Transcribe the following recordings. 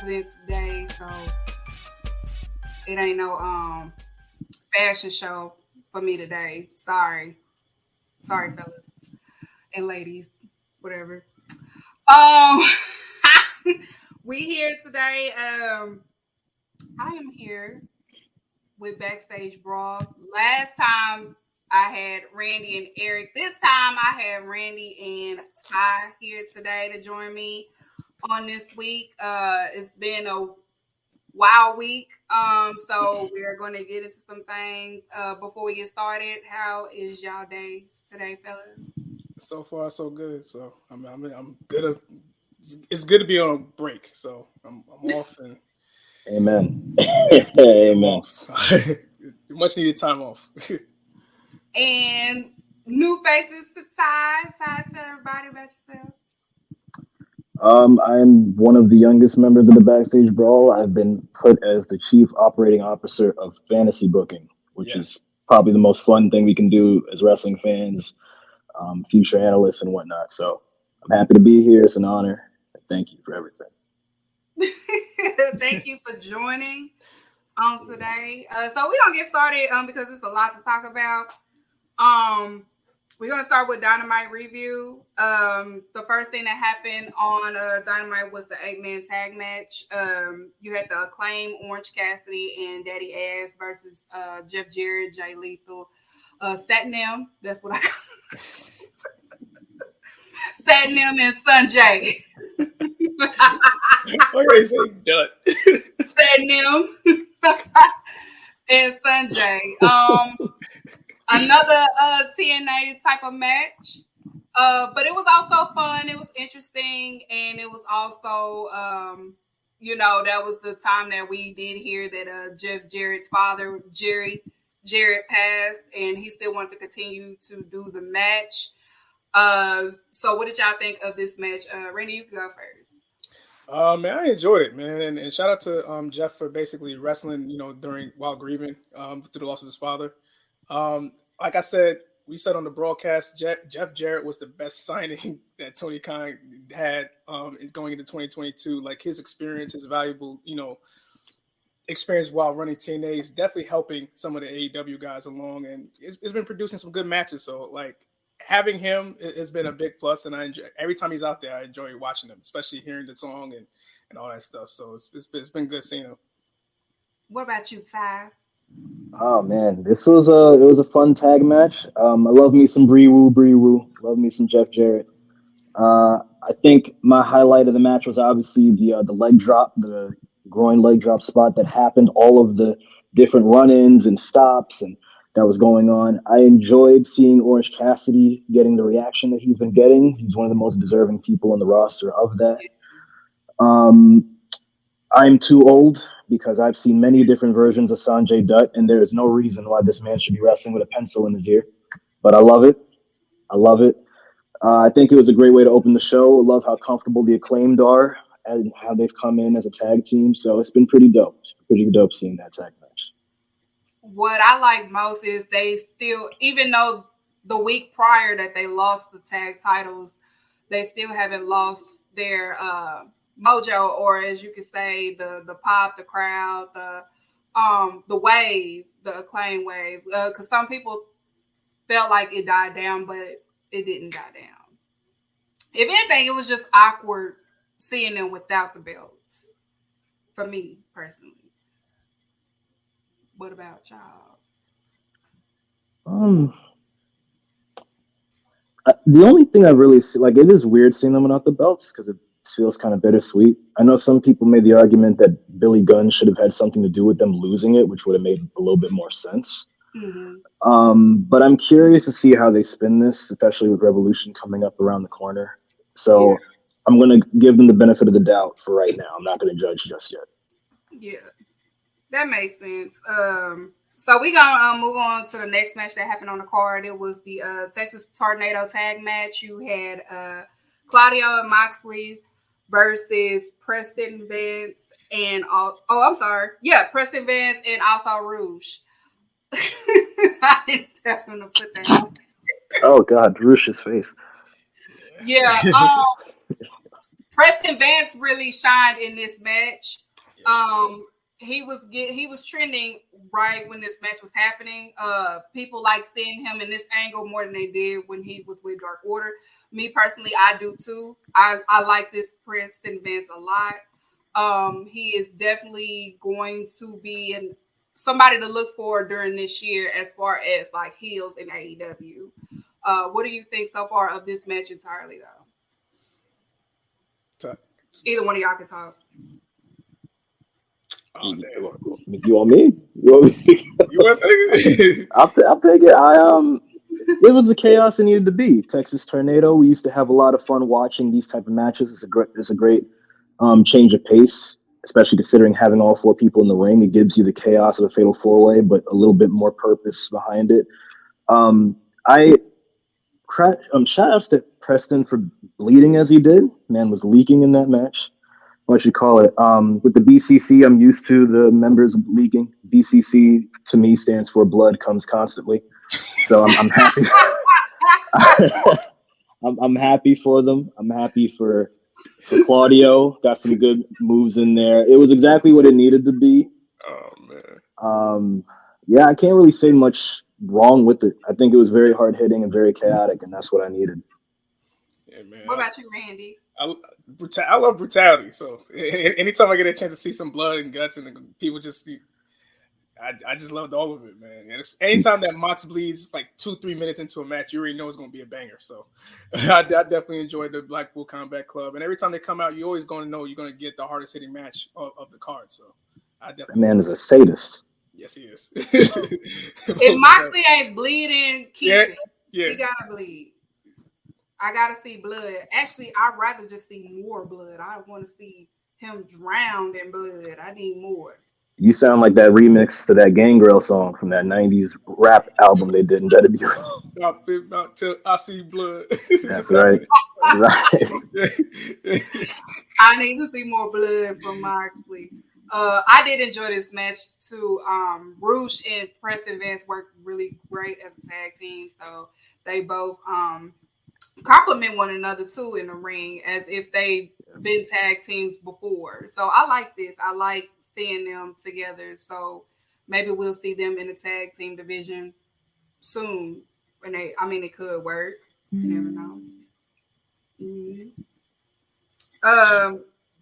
President's Day, so it ain't no fashion show for me today. Sorry, fellas and ladies, whatever. Um, we here today. I am here with Backstage Brawl. Last time I had Randy and Eric. This time I have Randy and Ty here today to join me on this week. It's been a wild week. So we're going to get into some things. Before we get started, how is y'all days today, fellas? So far, so good. So I'm good. It's good to be on a break. So I'm off and Amen. Amen. Much needed time off. And new faces to Ty. Ty, tell everybody about yourself. I'm one of the youngest members of the Backstage Brawl. I've been put as the Chief Operating Officer of Fantasy Booking, which is probably the most fun thing we can do as wrestling fans, future analysts and whatnot. So I'm happy to be here. It's an honor. Thank you for everything. Thank you for joining on today. So we're going to get started because it's a lot to talk about. We're going to start with Dynamite review. The first thing that happened on Dynamite was the 8-man tag match. You had the Acclaim, Orange Cassidy, and Daddy Ass versus Jeff Jarrett, Jay Lethal. Satnam, that's what I call Satnam and Sanjay. Why are you saying done? Satnam and Sanjay. Another TNA type of match. But it was also fun. It was interesting. And it was also, that was the time that we did hear that Jeff Jarrett's father, Jerry Jarrett, passed. And he still wanted to continue to do the match. So what did y'all think of this match? Randy, you can go first. Man, I enjoyed it, man. And shout out to Jeff for basically wrestling, while grieving through the loss of his father. Like I said, we said on the broadcast, Jeff Jarrett was the best signing that Tony Khan had going into 2022. Like his experience, his valuable, experience while running TNA is definitely helping some of the AEW guys along, and it's been producing some good matches. So like having him has been a big plus, and I enjoy every time he's out there. I enjoy watching him, especially hearing the song and all that stuff. So it's been good seeing him. What about you, Ty? Oh man, it was a fun tag match. I love me some Bree Woo. Love me some Jeff Jarrett. I think my highlight of the match was obviously the leg drop, the groin leg drop spot that happened. All of the different run-ins and stops and that was going on. I enjoyed seeing Orange Cassidy getting the reaction that he's been getting. He's one of the most deserving people on the roster of that. I'm too old because I've seen many different versions of Sanjay Dutt, and there is no reason why this man should be wrestling with a pencil in his ear. But I love it. I think it was a great way to open the show. I love how comfortable the Acclaimed are and how they've come in as a tag team. So it's been pretty dope. It's pretty dope seeing that tag match. What I like most is they still, even though the week prior that they lost the tag titles, they still haven't lost their mojo, or as you could say, the pop, the crowd, the wave, the Acclaim wave. Because some people felt like it died down, but it didn't die down. If anything, it was just awkward seeing them without the belts. For me personally. What about y'all? The only thing I really see, like, it is weird seeing them without the belts because it feels kind of bittersweet. I know some people made the argument that Billy Gunn should have had something to do with them losing it, which would have made a little bit more sense. Mm-hmm. But I'm curious to see how they spin this, especially with Revolution coming up around the corner. So I'm going to give them the benefit of the doubt for right now. I'm not going to judge just yet. Yeah, that makes sense. So we're going to move on to the next match that happened on the card. It was the Texas Tornado tag match. You had Claudio and Moxley versus Preston Vance and Preston Vance and also Rouge. I didn't tell him to put that on. Oh God, Rouge's face. Yeah. Preston Vance really shined in this match. Yeah. He was trending right when this match was happening. People like seeing him in this angle more than they did when he was with Dark Order. Me personally, I do too. I like this Preston Vance a lot. He is definitely going to be somebody to look for during this year as far as like heels in AEW. What do you think so far of this match entirely, though? Either one of y'all can talk. Oh, you want me? You want me? You want to I'll take it. It was the chaos it needed to be. Texas Tornado. We used to have a lot of fun watching these type of matches. It's a great change of pace, especially considering having all four people in the ring. It gives you the chaos of a fatal four way, but a little bit more purpose behind it. Shout outs to Preston for bleeding as he did. Man was leaking in that match. What you call it? With the BCC, I'm used to the members leaking. BCC to me stands for blood comes constantly. So I'm happy. I'm happy for them. I'm happy for Claudio. Got some good moves in there. It was exactly what it needed to be. Oh man. Yeah, I can't really say much wrong with it. I think it was very hard hitting and very chaotic, and that's what I needed. Yeah, man. What about you, Randy? I love brutality. So anytime I get a chance to see some blood and guts and people just, I just loved all of it, man. And anytime that Mox bleeds like 2-3 minutes into a match, you already know it's going to be a banger. So I definitely enjoyed the Blackpool Combat Club. And every time they come out, you're always going to know you're going to get the hardest hitting match of the card. So I definitely. That man is a sadist. Yes, he is. If Moxley ain't bleeding, keep it. Yeah. He gotta bleed. I gotta see blood. Actually, I'd rather just see more blood. I want to see him drowned in blood. I need more. You sound like that remix to that Gangrel song from that 90s rap album they did in WWE. About till I see blood. That's right. Right. I need to see more blood from Moxley. I did enjoy this match too. Roosh and Preston Vance worked really great as a tag team. So they both compliment one another too in the ring as if they've been tag teams before. So I like this. I like seeing them together. So maybe we'll see them in the tag team division soon. It could work. You never know. Mm-hmm.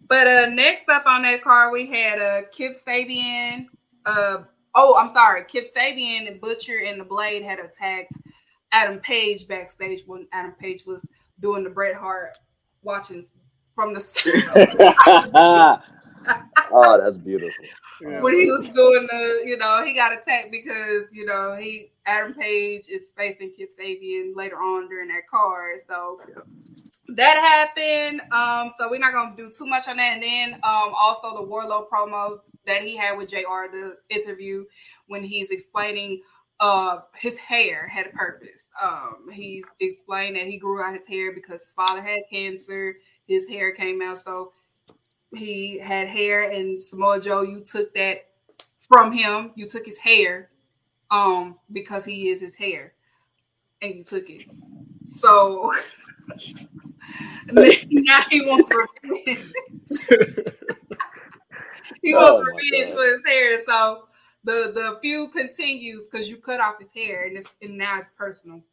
But next up on that card, we had Kip Sabian. Kip Sabian and Butcher and the Blade had attacked Adam Page backstage when Adam Page was doing the Bret Hart watching from the. Oh, that's beautiful. When he was doing he got attacked because Adam Page is facing Kip Sabian later on during that card. So that happened. So we're not gonna do too much on that. And then also the Warlow promo that he had with JR, the interview when he's explaining his hair had a purpose. He's explained that he grew out his hair because his father had cancer. His hair came out, so he had hair, and Samoa Joe, you took that from him. You took his hair because he is his hair, and you took it. So now he wants revenge. He wants revenge for his hair. So the feud continues because you cut off his hair, and now it's personal.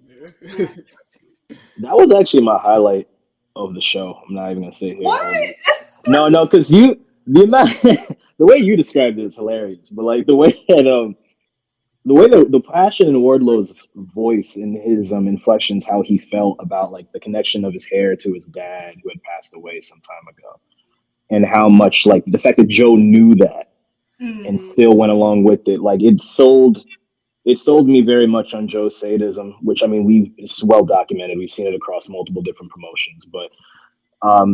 Yeah. That was actually my highlight of the show. I'm not even gonna say here. What? No, because the way you described it is hilarious. But like the way that the passion in Wardlow's voice and his inflections, how he felt about like the connection of his hair to his dad who had passed away some time ago, and how much like the fact that Joe knew that and still went along with it, like it sold me very much on Joe's sadism, which it's well documented. We've seen it across multiple different promotions, but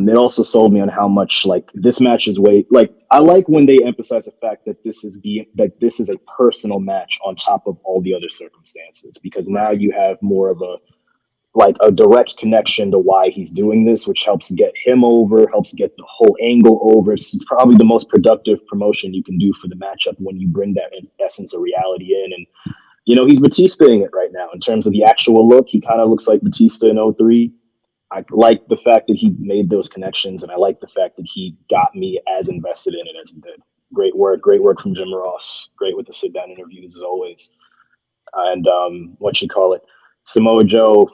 it also sold me on how much like this match is I like when they emphasize the fact that this is a personal match on top of all the other circumstances, because now you have more of a direct connection to why he's doing this, which helps get him over, helps get the whole angle over. It's probably the most productive promotion you can do for the matchup when you bring that essence of reality in. And he's Batista-ing it right now in terms of the actual look. He kind of looks like Batista in 03. I like the fact that he made those connections, and I like the fact that he got me as invested in it as he did. Great work from Jim Ross. Great with the sit down interviews as always. And what you call it, Samoa Joe.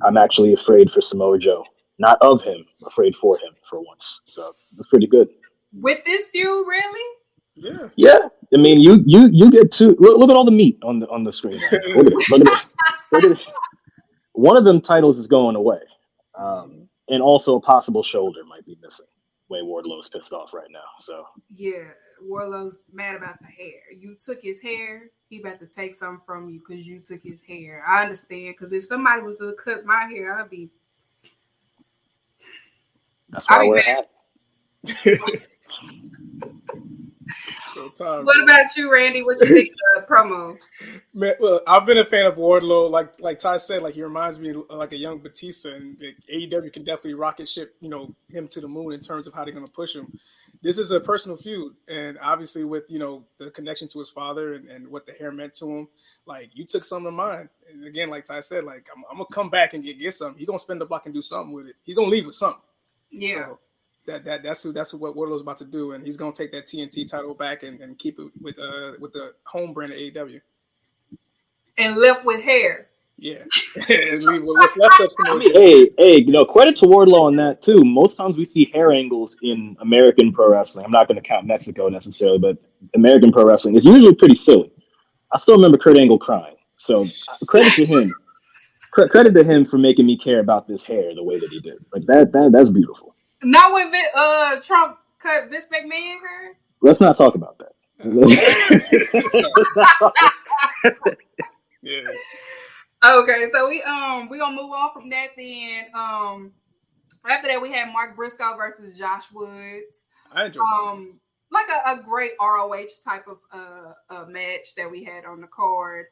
I'm actually afraid for Samoa Joe, not of him, afraid for him for once. So it's pretty good. With this view, really? Yeah. Yeah, I mean, you get to look at all the meat on the screen right now. Look at it. Look at it. Look at it. One of them titles is going away, and also a possible shoulder might be missing. Way Wardlow's pissed off right now. So Yeah, Warlow's mad about the hair. You took his hair. He about to take something from you because you took his hair. I understand, because if somebody was to cut my hair, that's why I wear a mad. hat. What about you, Randy? What you think of the promo? Man, well, I've been a fan of Wardlow. Like Ty said, like he reminds me of like a young Batista, and AEW can definitely rocket ship, him to the moon in terms of how they're going to push him. This is a personal feud, and obviously with the connection to his father and what the hair meant to him. Like you took something of mine, and again, like Ty said, like I'm gonna come back and get something. He's gonna spend the block and do something with it. He's gonna leave with something. Yeah. So that's what Wardlow's about to do, and he's gonna take that TNT title back and keep it with the home brand of AEW. And left with hair. Yeah, and leave what's left of some. Hey, credit to Wardlow on that too. Most times we see hair angles in American pro wrestling. I'm not going to count Mexico necessarily, but American pro wrestling is usually pretty silly. I still remember Kurt Angle crying, so credit to him. Credit to him for making me care about this hair the way that he did. Like that's beautiful. Not when Trump cut Vince McMahon hair. Let's not talk about that. Yeah. Okay, so we gonna move on from that then. After that we had Mark Briscoe versus Josh Woods. I enjoyed that. Like a great ROH type of match that we had on the card.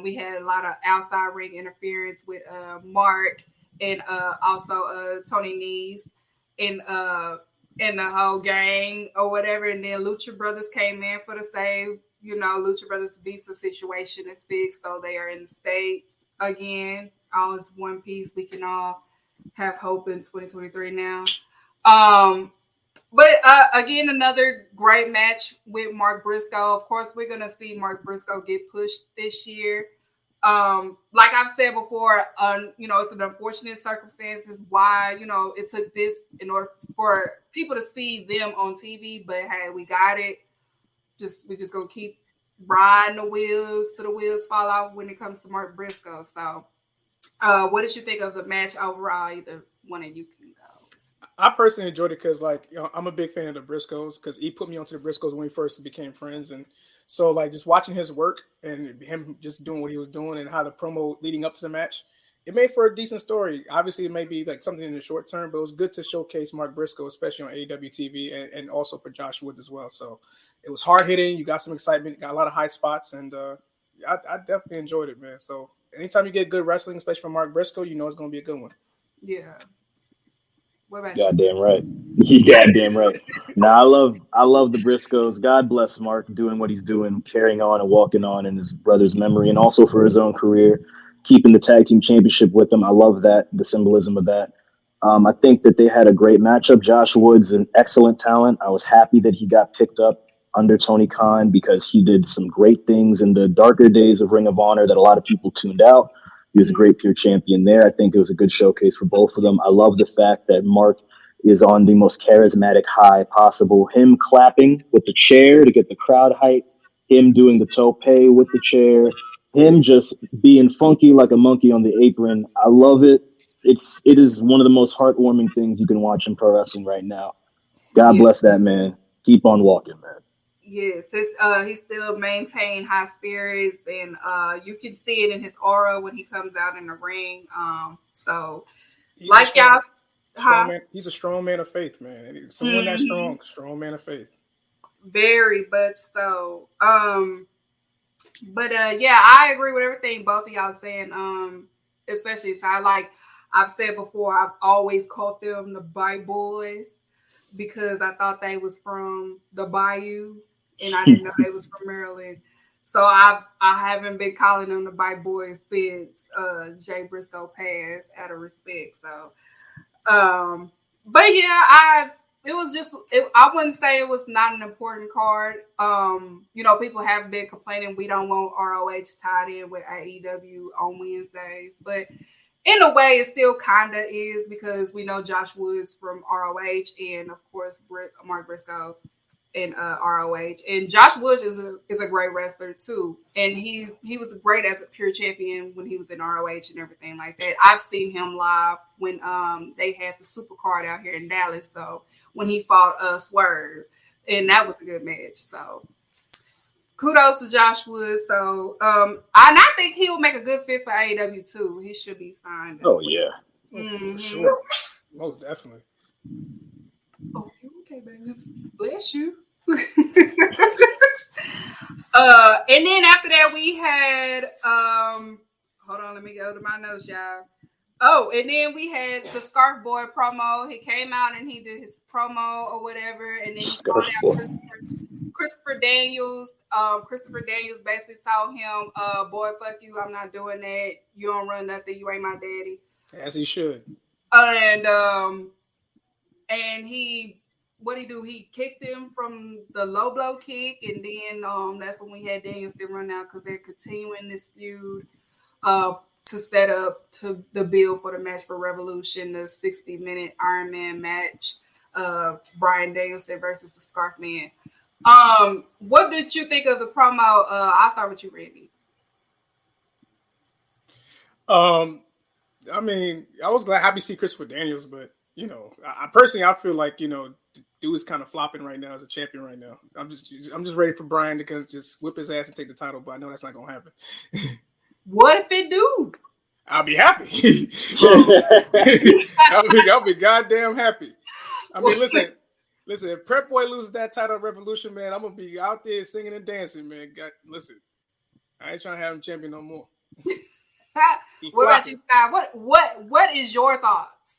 We had a lot of outside ring interference with Mark and also Tony Nese and the whole gang or whatever. And then Lucha Brothers came in for the save. Lucha Brothers' visa situation is fixed, so they are in the States again. All is one piece. We can all have hope in 2023 now. But again, another great match with Mark Briscoe. Of course, we're going to see Mark Briscoe get pushed this year. Like I've said before, it's an unfortunate circumstances why, it took this in order for people to see them on TV. But hey, we got it. We just gonna keep riding the wheels till the wheels fall off when it comes to Mark Briscoe. So, what did you think of the match overall? Either one of you can go. I personally enjoyed it because, I'm a big fan of the Briscoes because he put me onto the Briscoes when we first became friends, and so just watching his work and him just doing what he was doing and how the promo leading up to the match, it made for a decent story. Obviously, it may be something in the short term, but it was good to showcase Mark Briscoe, especially on AEW TV, and also for Josh Woods as well. So it was hard hitting. You got some excitement, got a lot of high spots, and I definitely enjoyed it, man. So anytime you get good wrestling, especially from Mark Briscoe, you know it's going to be a good one. Yeah. What about Goddamn right. Goddamn right. Now I love the Briscoes. God bless Mark doing what he's doing, carrying on and walking on in his brother's memory, and also for his own career, keeping the tag team championship with them. I love that, the symbolism of that. I think that they had a great matchup. Josh Woods, an excellent talent. I was happy that he got picked up under Tony Khan because he did some great things in the darker days of Ring of Honor that a lot of people tuned out. He was a great pure champion there. I think it was a good showcase for both of them. I love the fact that Mark is on the most charismatic high possible. Him clapping with the chair to get the crowd hype, him doing the tope with the chair, him just being funky like a monkey on the apron. I love it. It is one of the most heartwarming things you can watch in pro wrestling right now. God bless that man. Keep on walking, man. Yes, he still maintained high spirits, and you can see it in his aura when he comes out in the ring. So, He's like y'all, he's a strong man of faith, man. Someone that's strong man of faith. Very much so. But yeah, I agree with everything both of y'all saying. Especially Ty. I've said before, I've always called them the Bayou Boys because I thought they was from the Bayou and I didn't know they was from Maryland. So I haven't been calling them the bite boys since Jay Briscoe passed out of respect. So, but yeah, I wouldn't say it was not an important card. People have been complaining we don't want ROH tied in with AEW on Wednesdays, but in a way, it still kind of is because we know Josh Woods from ROH and, of course, Mark Briscoe in ROH. And Josh Woods is a great wrestler, too. And he was great as a pure champion when he was in ROH and everything like that. I've seen him live when they had the super card out here in Dallas. So when he fought Swerve. And that was a good match. So kudos to Josh Woods. So, I think he will make a good fit for AEW too. He should be signed. Oh yeah, for sure, most definitely. Oh, okay, babies. Bless you. And then after that, we had hold on, let me go to my notes, y'all. Oh, and then we had the Scarf Boy promo. He came out and he did his promo or whatever, and then he called out Christopher Daniels. Christopher Daniels basically told him, boy, fuck you, I'm not doing that. You don't run nothing, you ain't my daddy. As he should. And he, what'd he do? He kicked him from the low blow kick, and then that's when we had Daniels still run out because they're continuing this feud to set up to the build for the match for Revolution, the 60-minute Iron Man match, Bryan Danielson versus the Scarf Man. What did you think of the promo? I'll start with you, Randy. I mean, I was happy to see Christopher Daniels, but I personally feel like dude is kind of flopping right now as a champion right now. I'm just ready for Bryan to just whip his ass and take the title, but I know that's not gonna happen. What if it do? I'll be happy. I'll be goddamn happy. I mean, listen. If Prep Boy loses that title at Revolution, man, I'm gonna be out there singing and dancing, man. Listen, I ain't trying to have him champion no more. What about you, Ty? What is your thoughts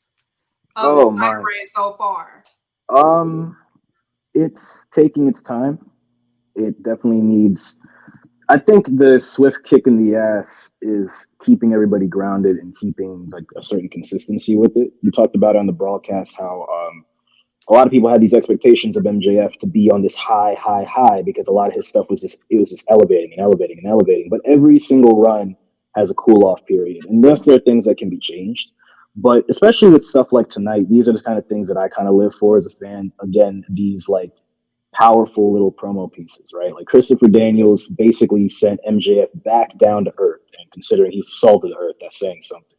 of this title reign so far? It's taking its time. It definitely needs. I think the swift kick in the ass is keeping everybody grounded and keeping like a certain consistency with it. You talked about on the broadcast how a lot of people had these expectations of MJF to be on this high because a lot of his stuff was just elevating and elevating and elevating. But every single run has a cool off period, and yes, there are things that can be changed. But especially with stuff like tonight, these are the kind of things that I kind of live for as a fan. Again, these like powerful little promo pieces, right? Like Christopher Daniels basically sent MJF back down to earth, and considering he's salted earth, that's saying something.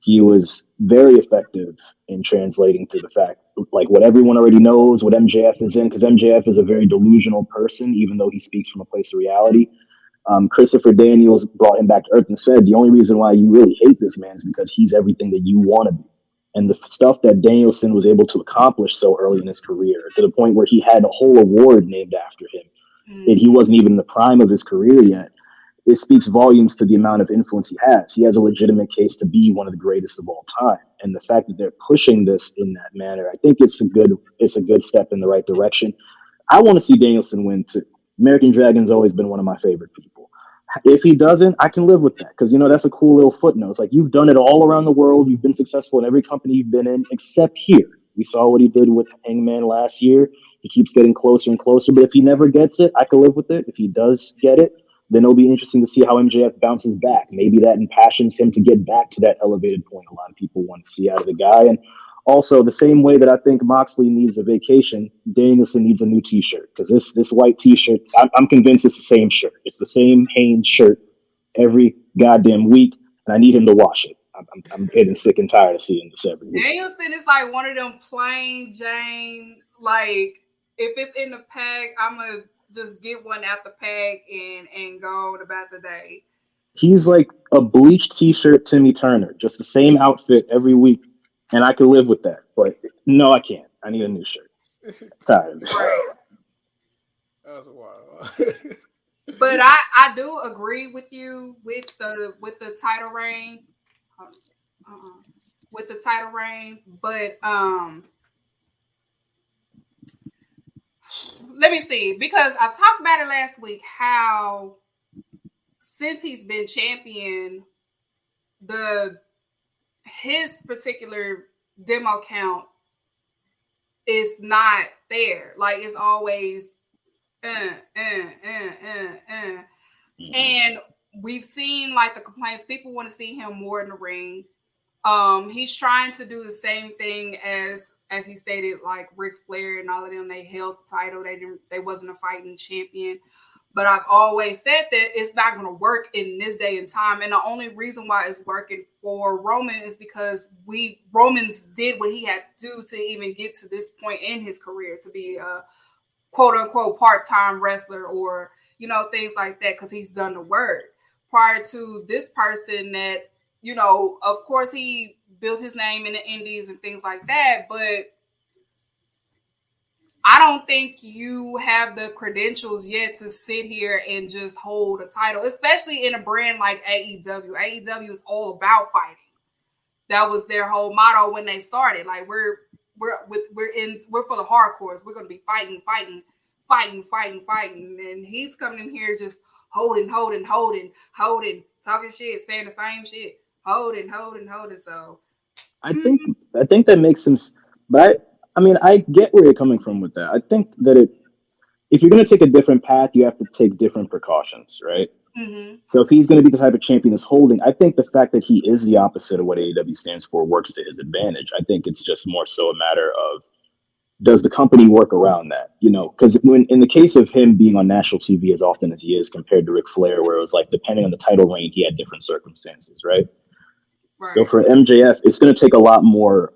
He was very effective in translating to the fact, like what everyone already knows, what MJF is in, because MJF is a very delusional person, even though he speaks from a place of reality. Christopher Daniels brought him back to earth and said, the only reason why you really hate this man is because he's everything that you want to be. And the stuff that Danielson was able to accomplish so early in his career, to the point where he had a whole award named after him, and he wasn't even in the prime of his career yet, it speaks volumes to the amount of influence he has. He has a legitimate case to be one of the greatest of all time. And the fact that they're pushing this in that manner, I think it's a good step in the right direction. I want to see Danielson win too. American Dragon's always been one of my favorite people. If he doesn't, I can live with that because, that's a cool little footnote. It's like you've done it all around the world. You've been successful in every company you've been in except here. We saw what he did with Hangman last year. He keeps getting closer and closer, but if he never gets it, I can live with it. If he does get it, then it'll be interesting to see how MJF bounces back. Maybe that impassions him to get back to that elevated point a lot of people want to see out of the guy. And also, the same way that I think Moxley needs a vacation, Danielson needs a new T-shirt because this white T-shirt, I'm convinced it's the same shirt. It's the same Hanes shirt every goddamn week, and I need him to wash it. I'm getting sick and tired of seeing this every week. Danielson is like one of them plain Jane, like if it's in the pack, I'm gonna just get one out the pack and go about the day. He's like a bleached T-shirt Timmy Turner, just the same outfit every week. And I can live with that, but no, I can't. I need a new shirt. Tired of it. That was wild. But I do agree with you with the title reign. With the title reign, but let me see, because I talked about it last week how since he's been champion, his particular demo count is not there. Like it's always and we've seen like the complaints. People want to see him more in the ring. He's trying to do the same thing as he stated, like Ric Flair and all of them. They held the title. They wasn't a fighting champion. But I've always said that it's not going to work in this day and time. And the only reason why it's working for Roman is because Roman's did what he had to do to even get to this point in his career, to be a quote unquote part-time wrestler or, you know, things like that, because he's done the work. Prior to this person that, you know, of course he built his name in the indies and things like that, but I don't think you have the credentials yet to sit here and just hold a title, especially in a brand like AEW. AEW is all about fighting. That was their whole motto when they started. Like we're for the hardcores. We're gonna be fighting. And he's coming in here just holding, talking shit, saying the same shit, holding. So I think that makes him, but I mean, I get where you're coming from with that. I think that if you're going to take a different path, you have to take different precautions, right? Mm-hmm. So if he's going to be the type of champion that's holding, I think the fact that he is the opposite of what AEW stands for works to his advantage. I think it's just more so a matter of, does the company work around that? You know, because when in the case of him being on national TV as often as he is compared to Ric Flair, where it was like, depending on the title reign, he had different circumstances, right? So for MJF, it's going to take a lot more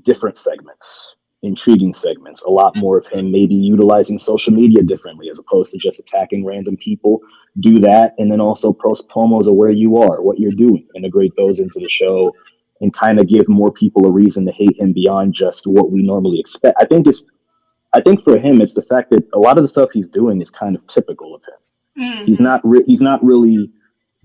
different segments, intriguing segments, a lot more of him maybe utilizing social media differently as opposed to just attacking random people. Do that, and then also post promos of where you are, what you're doing, integrate those into the show, and kind of give more people a reason to hate him beyond just what we normally expect. I think for him, it's the fact that a lot of the stuff he's doing is kind of typical of him. Mm-hmm. He's not really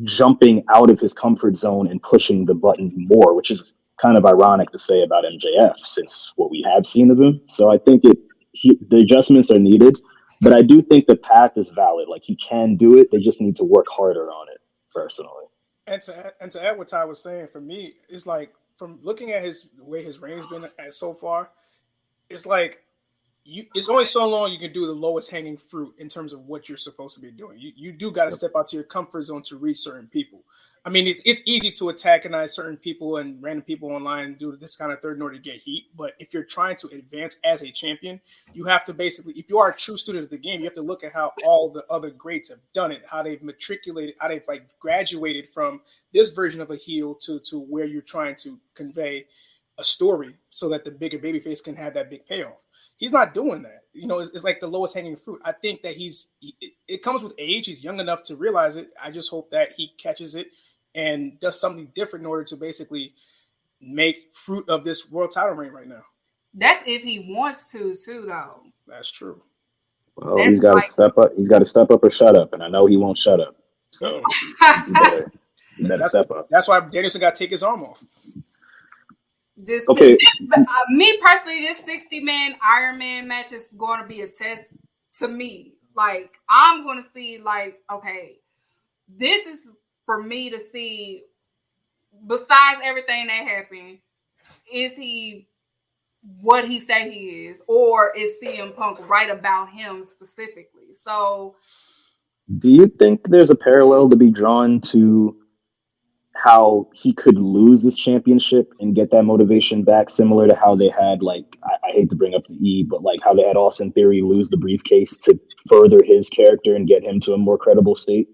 jumping out of his comfort zone and pushing the button more, which is kind of ironic to say about MJF since what we have seen of him. So I think the adjustments are needed, but I do think the path is valid. Like he can do it. They just need to work harder on it personally. And to add what Ty was saying, for me, it's like from looking at the way his reign's been so far, it's like it's only so long you can do the lowest hanging fruit in terms of what you're supposed to be doing. You do got to step out to your comfort zone to reach certain people. I mean, it's easy to antagonize certain people and random people online and do this kind of third in order to get heat. But if you're trying to advance as a champion, you have to basically, if you are a true student of the game, you have to look at how all the other greats have done it, how they've matriculated, how they've like graduated from this version of a heel to where you're trying to convey a story so that the bigger babyface can have that big payoff. He's not doing that. You know, it's like the lowest hanging fruit. I think that it comes with age. He's young enough to realize it. I just hope that he catches it and does something different in order to basically make fruit of this world title reign right now. That's if he wants to, too, though. That's true. Well, he's got to step up. He's got to step up or shut up, and I know he won't shut up. So you better step up. That's why Danielson got to take his arm off. Me personally, this 60-man Iron Man match is going to be a test to me. Like, I'm going to see, like, okay, this is for me to see, besides everything that happened, is he what he say he is, or is CM Punk right about him specifically? So, do you think there's a parallel to be drawn to how he could lose this championship and get that motivation back, similar to how they had, like, I hate to bring up the E, but like how they had Austin Theory lose the briefcase to further his character and get him to a more credible state?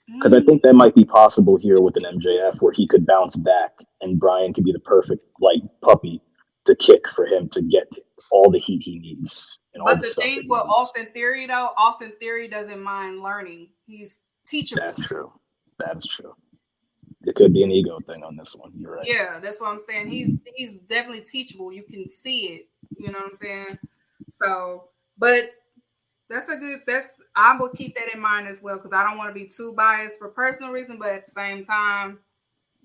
Because I think that might be possible here with an MJF, where he could bounce back and Bryan could be the perfect like puppy to kick for him to get all the heat he needs. But the thing with Austin Theory, though, Austin Theory doesn't mind learning. He's teachable. That's true. That is true. It could be an ego thing on this one. You're right. Yeah, that's what I'm saying. He's definitely teachable. You can see it. You know what I'm saying? So, but I will keep that in mind as well, because I don't want to be too biased for personal reason, but at the same time,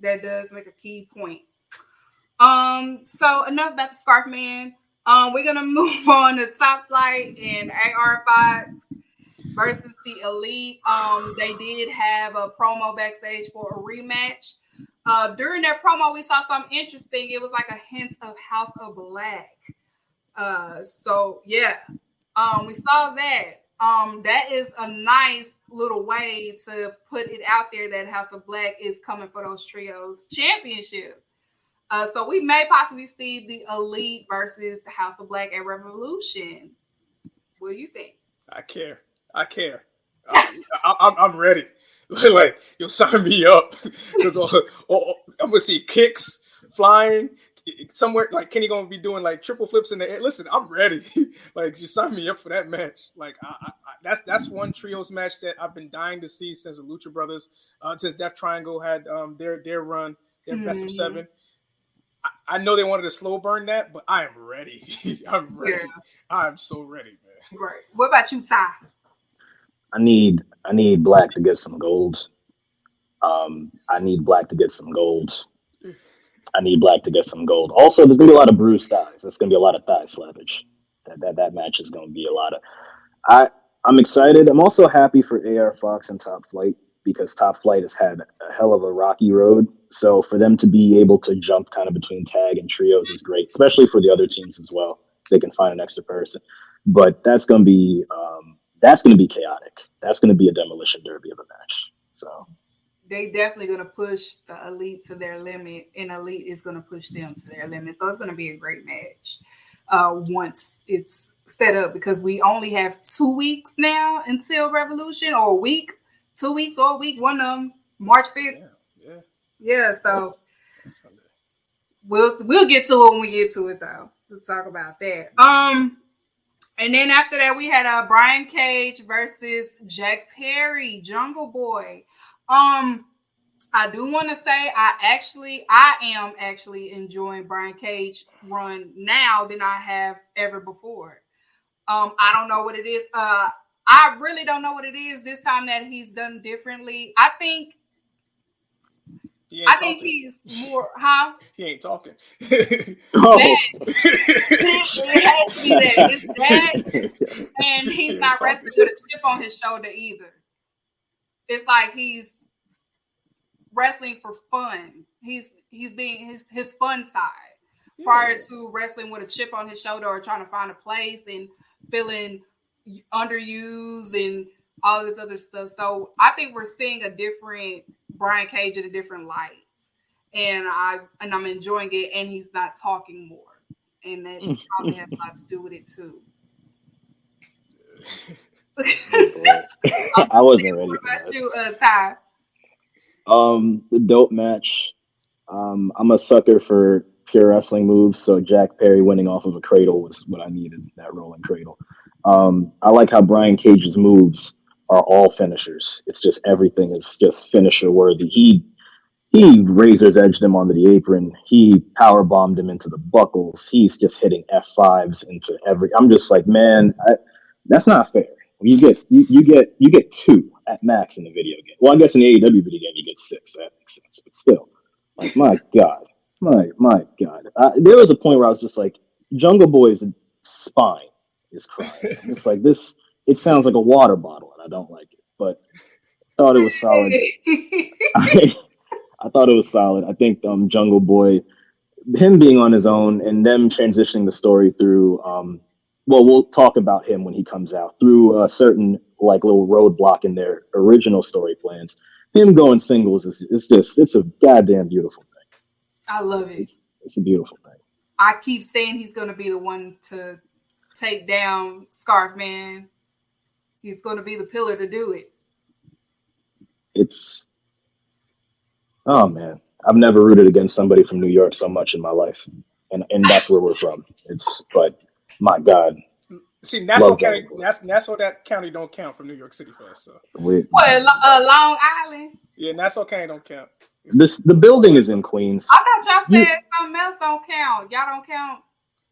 that does make a key point. So enough about the Scarf Man. We're gonna move on to Top Flight and AR5 versus the Elite. They did have a promo backstage for a rematch. During that promo, we saw something interesting. It was like a hint of House of Black. So yeah, we saw that. That is a nice little way to put it out there that House of Black is coming for those trios championship. So we may possibly see the Elite versus the House of Black at Revolution. What do you think? I care. I'm ready. Like, you'll sign me up because I'm gonna see kicks flying somewhere. Like, Kenny gonna be doing like triple flips in the air. Listen, I'm ready. Like, you sign me up for that match. Like, that's one trios match that I've been dying to see since the Lucha Brothers, since Death Triangle had their run, their best of 7. I know they wanted to slow burn that, but I am ready. I'm ready. Yeah. I'm so ready, man. Right. What about you, Ty? I need Black to get some gold. I need Black to get some gold. Also, there's gonna be a lot of bruised thighs. There's gonna be a lot of thigh slappage. That match is gonna be a lot of. I'm excited. I'm also happy for AR Fox and Top Flight because Top Flight has had a hell of a rocky road. So for them to be able to jump kind of between tag and trios is great, especially for the other teams as well. They can find an extra person, but that's gonna be chaotic. That's gonna be a demolition derby of a match. So. They definitely going to push the Elite to their limit, and Elite is going to push them to their limit. So it's going to be a great match once it's set up because we only have 2 weeks now until Revolution, or a week, 2 weeks or a week, one of them, March 5th. Yeah. So we'll get to it when we get to it, though, to talk about that. And then after that, we had Brian Cage versus Jack Perry, Jungle Boy. I do want to say I am actually enjoying Brian Cage run now than I have ever before. I don't know what it is. I really don't know what it is this time that he's done differently. I think he's more, huh? He ain't talking. It has to be that. It's that, and he's not wrestling with a chip on his shoulder either. It's like he's wrestling for fun. He's being his fun side prior to wrestling with a chip on his shoulder or trying to find a place and feeling underused and all this other stuff. So I think we're seeing a different Brian Cage in a different light, and I'm enjoying it. And he's not talking more, and that probably has a lot to do with it too. I wasn't ready. What about you, Ty? The dope match. I'm a sucker for pure wrestling moves, so Jack Perry winning off of a cradle was what I needed, that rolling cradle. I like how Brian Cage's moves are all finishers. It's just everything is just finisher worthy. He razor's edged him onto the apron. He power bombed him into the buckles. He's just hitting F5s into every. I'm just like, man, that's not fair. You get 2 at max in the video game. Well, I guess in the AEW video game you get 6. So that makes sense. But still, like, my God. There was a point where I was just like, Jungle Boy's spine is crying. I'm just like, this. It sounds like a water bottle, and I don't like it. But I thought it was solid. I thought it was solid. I think Jungle Boy, him being on his own and them transitioning the story through. Well, we'll talk about him when he comes out through a certain like little roadblock in their original story plans. Him going singles it's a goddamn beautiful thing. I love it. It's a beautiful thing. I keep saying he's going to be the one to take down Scarf Man. He's going to be the pillar to do it. Oh man, I've never rooted against somebody from New York so much in my life, and that's where we're from. But my God. See, Nassau County, that county don't count from New York City for us. So. What, Long Island? Yeah, Nassau County don't count. The building is in Queens. I thought y'all said something else don't count. Y'all don't count.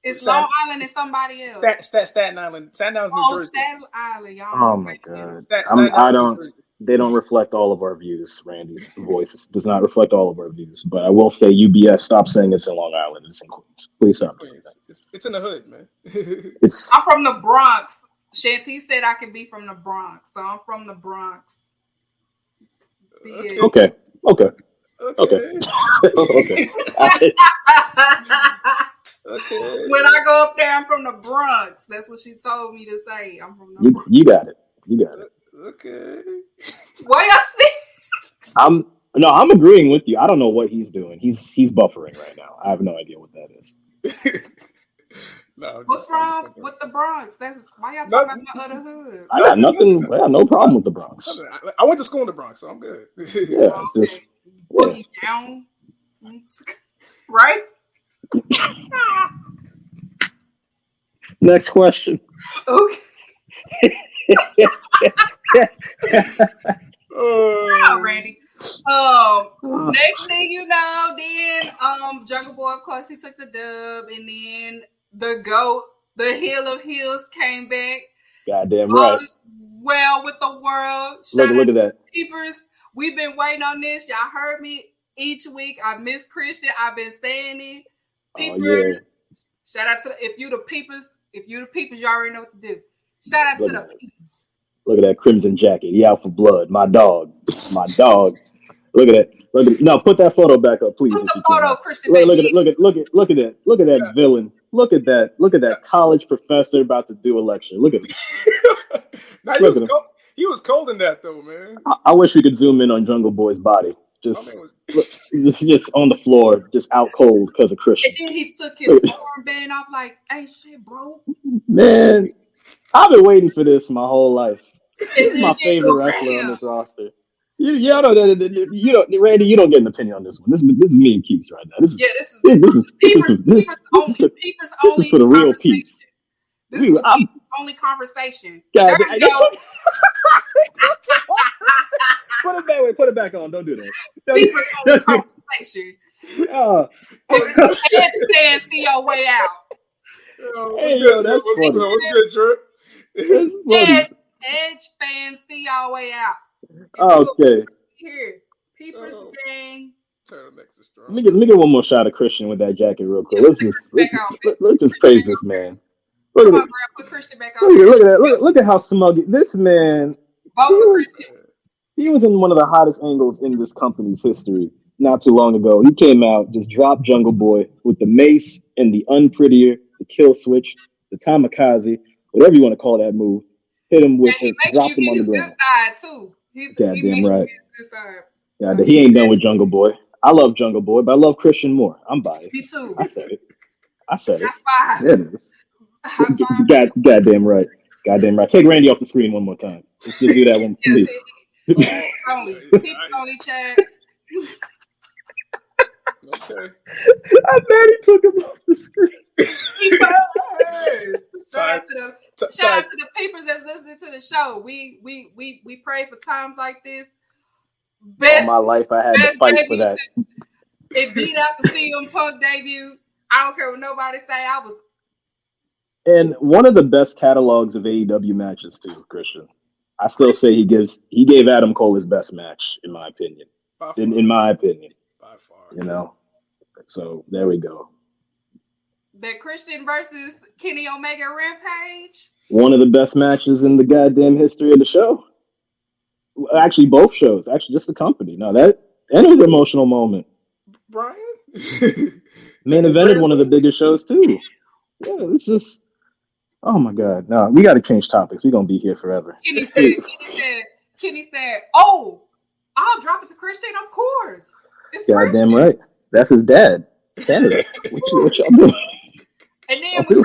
It's Long Island and somebody else. Staten Island. Staten Island's New Jersey. Staten Island, y'all. Oh my God. They don't reflect all of our views. Randy's voice does not reflect all of our views. But I will say, UBS, stop saying it's in Long Island. It's in Queens. Please stop doing that. It's in the hood, man. I'm from the Bronx. Shanti said I could be from the Bronx, so I'm from the Bronx. Okay. Okay. Okay. Okay. Okay. When I go up there, I'm from the Bronx. That's what she told me to say. I'm from the Bronx. You got it. You got it. Okay. Why y'all see? I'm agreeing with you. I don't know what he's doing. He's buffering right now. I have no idea what that is. No, What's wrong with the Bronx? That's why y'all talking about my other hood. I got nothing. I got no problem with the Bronx. I went to school in the Bronx, so I'm good. Yeah, it's just boogie down, right? Next question. Okay. Randy. Next thing you know, then Jungle Boy, of course, he took the dub, and then the GOAT, the Hill of Hills, came back. Goddamn right. Well, with the world. Look at that. Peepers, we've been waiting on this. Y'all heard me each week. I miss Christian. I've been saying it. Peepers. Shout out to if you the peepers, you already know what to do. Shout out to the peepers. Look at that crimson jacket. He out for blood. My dog. My dog. Look at that. No, put that photo back up, please. Put the photo, Christian. Look at that. Look at that villain. Look at that college professor about to do a lecture. Look at him. Now, he was cold in that though, man. I wish we could zoom in on Jungle Boy's body. Just on the floor, just out cold because of Christian. And then he took his armband off like, hey, shit, bro. Man, I've been waiting for this my whole life. This is my favorite wrestler on this roster. Y'all know that you don't, Randy. You don't get an opinion on this one. This is me and Keeks right now. This is for the real peeps. This is only conversation. God, Put it back on. Don't do that. Peepers only conversation. Edge stands, see your way out. Hey, yo, that's funny. What's good, Drip? Edge fans, see y'all way out. Okay. Here, Peepers gang. Let me get one more shot of Christian with that jacket real quick. Let's just praise this man. Look at put Christian back on. Look at that. Look at how smug this man. He was in one of the hottest angles in this company's history not too long ago. He came out, just dropped Jungle Boy with the mace and the unprettier, the kill switch, the kamikaze, whatever you want to call that move. Hit him with and dropped him on the ground. Too. Goddamn right. Yeah, he ain't done with Jungle Boy. I love Jungle Boy, but I love Christian more. I'm biased. Me too. I said it. There it is. Goddamn right. Take Randy off the screen one more time. Let's just do that one for me. People only chat. Okay. I'm mad he took him off the screen. Shout out to the peepers that's listening to the show. We pray for times like this. All my life I had to fight for that. It beat after CM Punk debut. I don't care what nobody say. I was. And one of the best catalogs of AEW matches too, Christian. I still say he gave Adam Cole his best match, in my opinion. In my opinion. By far. You know. So there we go. The Christian versus Kenny Omega Rampage. One of the best matches in the goddamn history of the show. Actually, both shows. Actually, just the company. No, and it was an emotional moment. Brian? Main evented one of the biggest shows too. Yeah, this is. Oh my God! No, we got to change topics. We're gonna be here forever. Kenny said, "Oh, I'll drop it to Christian, of course." It's goddamn right. That's his dad, Canada. What y'all doing? And then when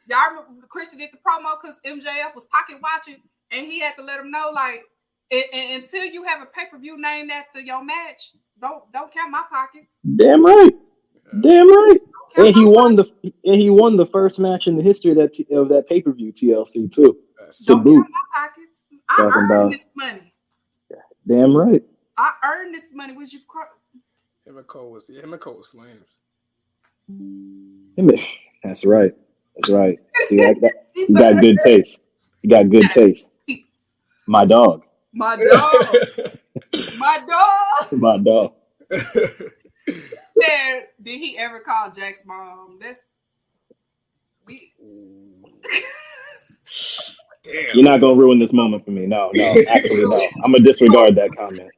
y'all remember Christian did the promo because MJF was pocket watching, and he had to let him know like, until you have a pay-per-view named after your match, don't count my pockets. Damn right. And he won the first match in the history of that pay-per-view TLC too. Don't count my pockets. I earned this money. Damn right. I earned this money. Was you? Him and Cole was flames. That's right. See, you got good taste. My dog. My dog. Did he ever call Jack's mom? Damn. You're not gonna ruin this moment for me. No, actually, no. I'm gonna disregard that comment.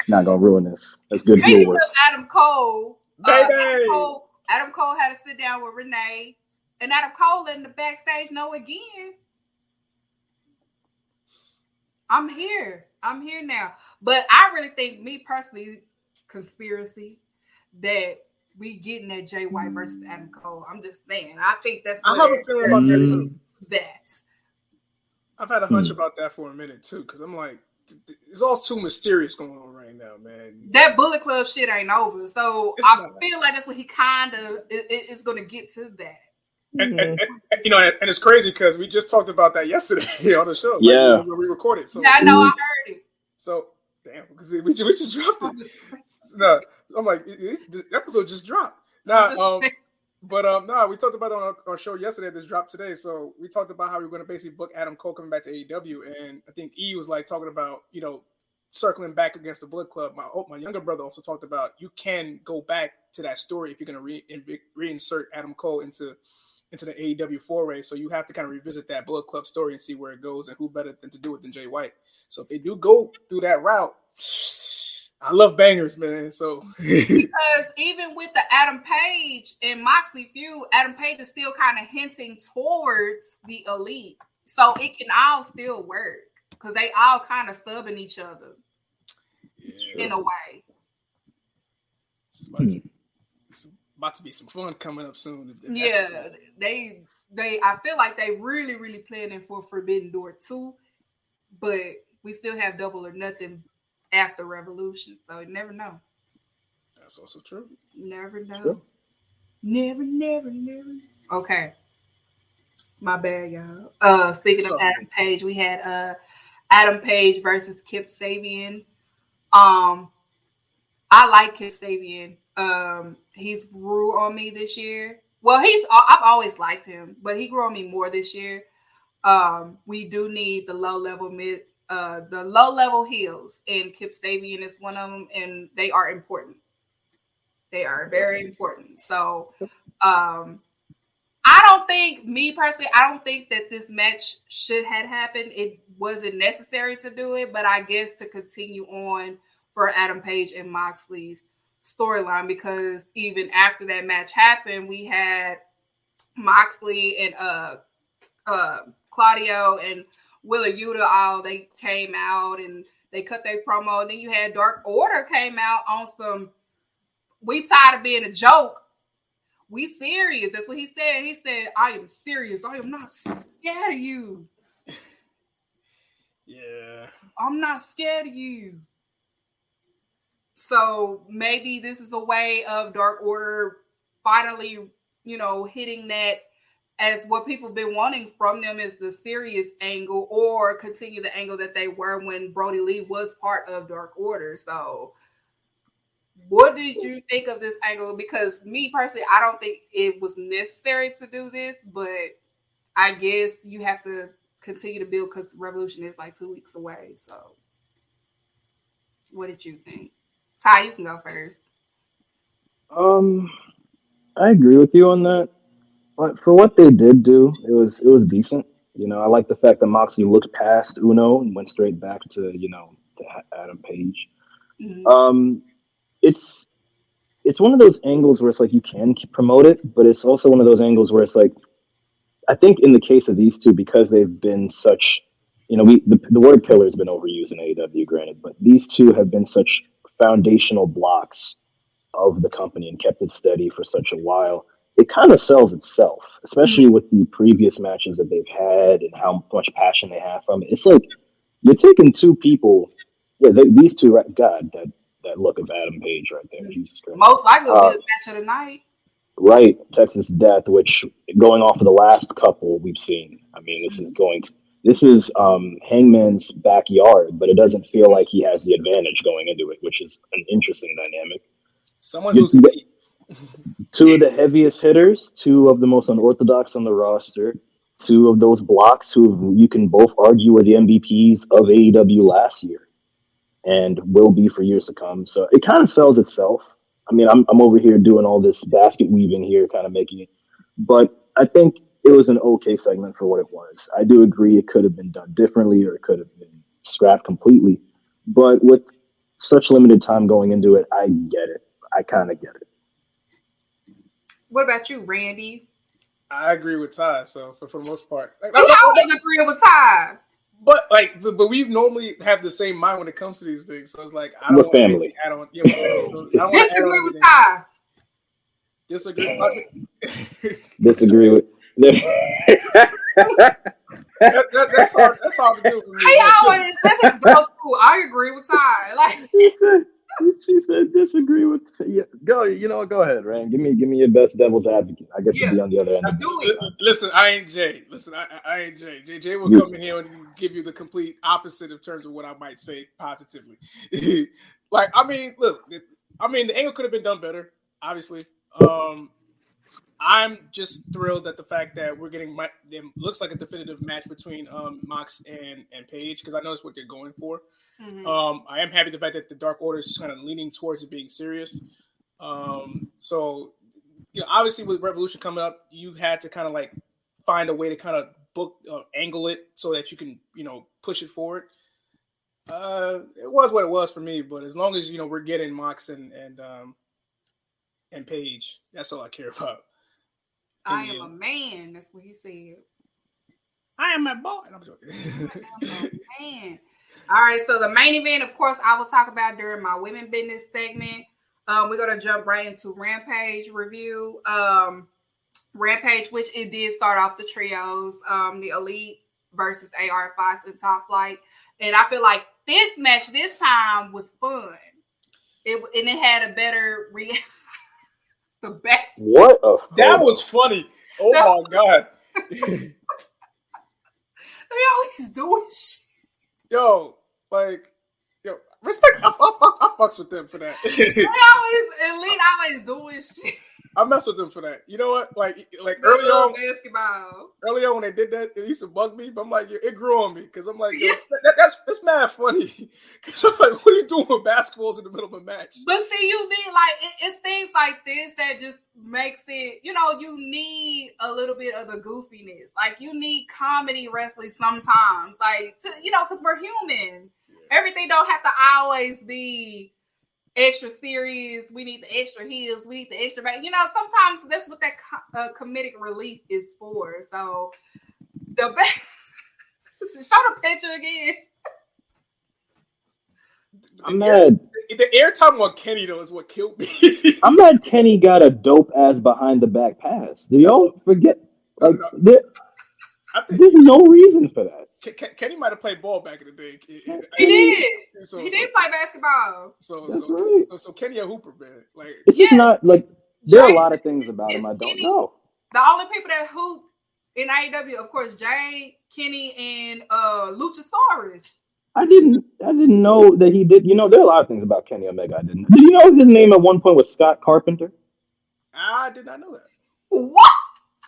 Not gonna ruin this. That's good heel Speaking work. of Adam Cole, Baby. Adam Cole had to sit down with Renee, and Adam Cole in the backstage know again. I'm here now. But I really think, me personally, conspiracy, that we getting that Jay White versus Adam Cole. I'm just saying. I think that's I have a feeling about that too. I've had a hunch about that for a minute too, because I'm like, it's all too mysterious going on right now, man. That Bullet Club shit ain't over. So I feel like that's what he kind of is going to get to that. And you know, and it's crazy because we just talked about that yesterday on the show. Yeah, when we recorded. So yeah, I know, I heard it. So damn, because we just dropped it. No, I'm like, the episode just dropped. Nah, we talked about it on our show yesterday. This dropped today. So we talked about how we were going to basically book Adam Cole coming back to AEW, and I think E was like talking about, you know, circling back against the Bullet Club. My younger brother also talked about you can go back to that story if you're going to reinsert Adam Cole into the AEW foray. So you have to kind of revisit that Bullet Club story and see where it goes and who better than to do it than Jay White. So if they do go through that route, I love bangers, man. So because even with the Adam Page and Moxley feud, Adam Page is still kind of hinting towards the Elite. So it can all still work because they all kind of subbing each other in a way. It's about to be some fun coming up soon. Yeah, they I feel like they really planning for Forbidden Door 2, but we still have Double or Nothing after Revolution, so you never know. That's also true. Never know. Sure. Never. Okay. My bad, y'all. Speaking of Adam Page, we had Adam Page versus Kip Sabian. I like Kip Sabian. He's grew on me this year. Well, I've always liked him, but he grew on me more this year. We do need the low level heels, and Kip Sabian is one of them, and they are important. They are very important. So, I don't think that this match should have happened. It wasn't necessary to do it, but I guess to continue on for Adam Page and Moxley's storyline, because even after that match happened, we had Moxley and Claudio and Willa Yuta they came out and they cut their promo. And then you had Dark Order came out on some, we tired of being a joke. We serious. That's what he said. He said, I am serious. I am not scared of you. Yeah. I'm not scared of you. So maybe this is a way of Dark Order finally, hitting that as what people have been wanting from them is the serious angle, or continue the angle that they were when Brody Lee was part of Dark Order. So what did you think of this angle? Because me personally, I don't think it was necessary to do this, but I guess you have to continue to build because Revolution is like 2 weeks away. So what did you think? Ty, you can go first. I agree with you on that. But for what they did do, it was decent. I like the fact that Moxley looked past Uno and went straight back to to Adam Page. Mm-hmm. It's one of those angles where it's like you can promote it, but it's also one of those angles where it's like, I think in the case of these two, because they've been such, the word pillar has been overused in AEW, granted, but these two have been such foundational blocks of the company and kept it steady for such a while. It kind of sells itself, especially with the previous matches that they've had and how much passion they have from it. It's like you're taking two people. Yeah, these two. God, that look of Adam Page right there. Jesus Christ. Most likely will be the match of the night. Right, Texas Death, which going off of the last couple we've seen. I mean, this is Hangman's backyard, but it doesn't feel like he has the advantage going into it, which is an interesting dynamic. Someone's losing teeth. Two of the heaviest hitters, two of the most unorthodox on the roster, two of those blocks who you can both argue were the MVPs of AEW last year and will be for years to come. So it kind of sells itself. I mean, I'm over here doing all this basket weaving here, kind of making it. But I think it was an okay segment for what it was. I do agree it could have been done differently or it could have been scrapped completely. But with such limited time going into it, I get it. I kind of get it. What about you, Randy? I agree with Ty. So for the most part, You always agree with Ty. But we normally have the same mind when it comes to these things. So it's like I don't We're want family. to add on. Yeah, so I don't want to add on Disagree with anything. Ty. Disagree. Disagree with. That's hard. That's hard to do for me. That's his go-to. I agree with Ty. Like she said, disagree with. Yeah, go. Go ahead, Rand. Give me your best devil's advocate. I get to be on the other end of this. Listen, I ain't Jay. Listen, I ain't Jay. Jay will come in here and give you the complete opposite in terms of what I might say positively. Look, the angle could have been done better, obviously. I'm just thrilled at the fact that we're getting looks like a definitive match between Mox and Paige, because I know it's what they're going for. Mm-hmm. I am happy the fact that the Dark Order is kind of leaning towards it being serious. So obviously with Revolution coming up, you had to kind of like find a way to kind of angle it so that you can push it forward. It was what it was for me, but as long as we're getting Mox and Paige, that's all I care about. I am a man. That's what he said. I am a boy. I'm joking. I am a man. All right. So the main event, of course, I will talk about during my women business segment. We're gonna jump right into Rampage review. Rampage, which it did start off the trios, the Elite versus AR Fox and Top Flight, and I feel like this match this time was fun. It had a better the best. That was funny. Oh my god. They always doing shit. Respect. I fucks with them for that. Elite always doing shit. I mess with them for that. You know what? Like early on, basketball. Early on when they did that, it used to bug me. But I'm like, it grew on me because I'm like, that's mad funny. Because I'm like, what are you doing with basketballs in the middle of a match? But see, you need it's things like this that just makes it. You need a little bit of the goofiness. Like you need comedy wrestling sometimes. Like because we're human. Yeah. Everything don't have to always be extra serious. We need the extra heels. We need the extra back. Sometimes that's what that comedic relief is for. So the best. Show the picture again. I'm mad. The airtime on Kenny though is what killed me. I'm mad. Kenny got a dope ass behind the back pass. Did y'all forget? Like there's no reason for that. Kenny might have played ball back in the day. He did. He did play basketball. So Kenny a hooper, man. Like it's just not like there are a lot of things about him I don't know. The only people that hoop in AEW, of course, Jade, Kenny, and Luchasaurus. I didn't know that he did. There are a lot of things about Kenny Omega I didn't know. Did you know his name at one point was Scott Carpenter? I did not know that. What?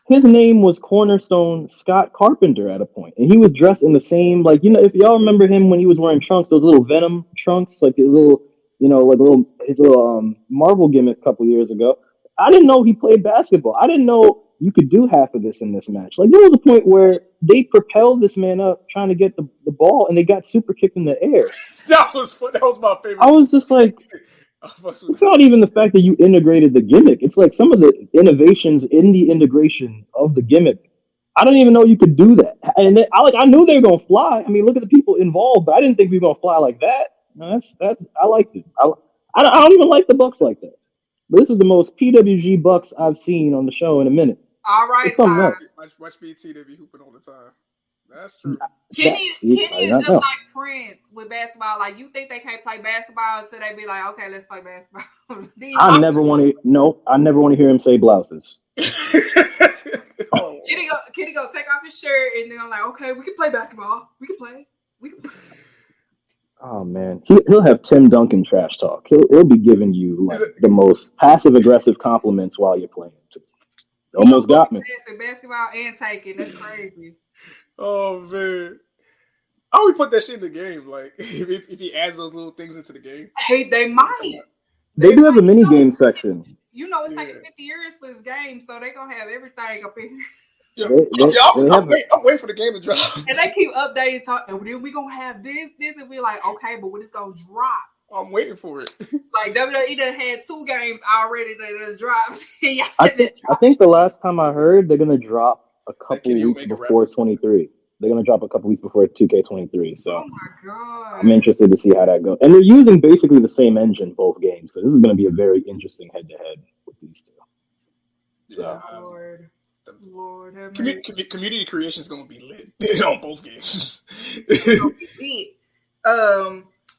His name was Cornerstone Scott Carpenter at a point, and he was dressed in the same, if y'all remember him when he was wearing trunks, those little Venom trunks, like his little, his little Marvel gimmick a couple years ago. I didn't know he played basketball. I didn't know you could do half of this in this match. Like there was a point where they propelled this man up trying to get the ball, and they got super kicked in the air. That was my favorite. I was just like. It's not even the fact that you integrated the gimmick. It's like some of the innovations in the integration of the gimmick. I don't even know you could do that. And I knew they were gonna fly. I mean, look at the people involved, but I didn't think we were gonna fly like that. No, I liked it. I don't even like the Bucks like that. But this is the most PWG Bucks I've seen on the show in a minute. All right, watch BT. They be hooping all the time. That's true. Kenny is just like Prince with basketball. Like you think they can't play basketball, so they be like, okay, let's play basketball. I never want to hear him say blouses. Kenny go take off his shirt, and then I'm like, okay, we can play basketball. We can play. Oh man, he'll have Tim Duncan trash talk. He'll be giving you the most passive aggressive compliments while you're playing. Almost got me. Basketball and taking. That's crazy. Oh man. Oh, we put that shit in the game. Like if he adds those little things into the game. Hey, they might. They do have a mini game section. It's taking 50 years for this game, so they're gonna have everything up in here. Yeah, They have. I'm waiting for the game to drop. And they keep updating, and then we gonna have this, and we're like, okay, but when it's gonna drop? I'm waiting for it. Like WWE done had 2 games already that done dropped. I think the last time I heard, they're gonna drop a couple weeks before 23. They're gonna drop a couple weeks before 2K23. So, oh my god, I'm interested to see how that goes. And they're using basically the same engine both games, so this is gonna be a very interesting head-to-head with these two. So. Lord, community creation is gonna be lit on both games.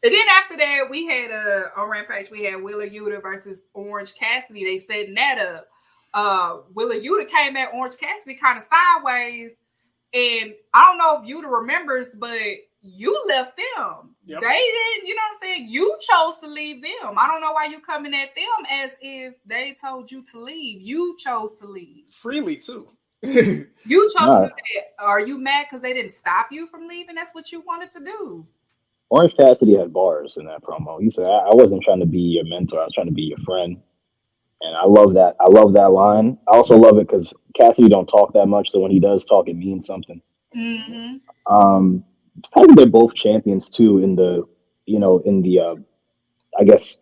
And then after that, we had on Rampage, we had Wheeler Yuta versus Orange Cassidy. They setting that up. Wheeler Yuta came at Orange Cassidy kind of sideways, and I don't know if Yuta remembers, but you left them. Yep. They didn't, you know what I'm saying? You chose to leave them. I don't know why you coming at them as if they told you to leave. You chose to leave. Freely, too. You chose to do that. Are you mad because they didn't stop you from leaving? That's what you wanted to do. Orange Cassidy had bars in that promo. He said, I wasn't trying to be your mentor. I was trying to be your friend. And I love that. I love that line. I also love it because Cassidy don't talk that much. So when he does talk, it means something. Mm-hmm. The fact that they're both champions too I guess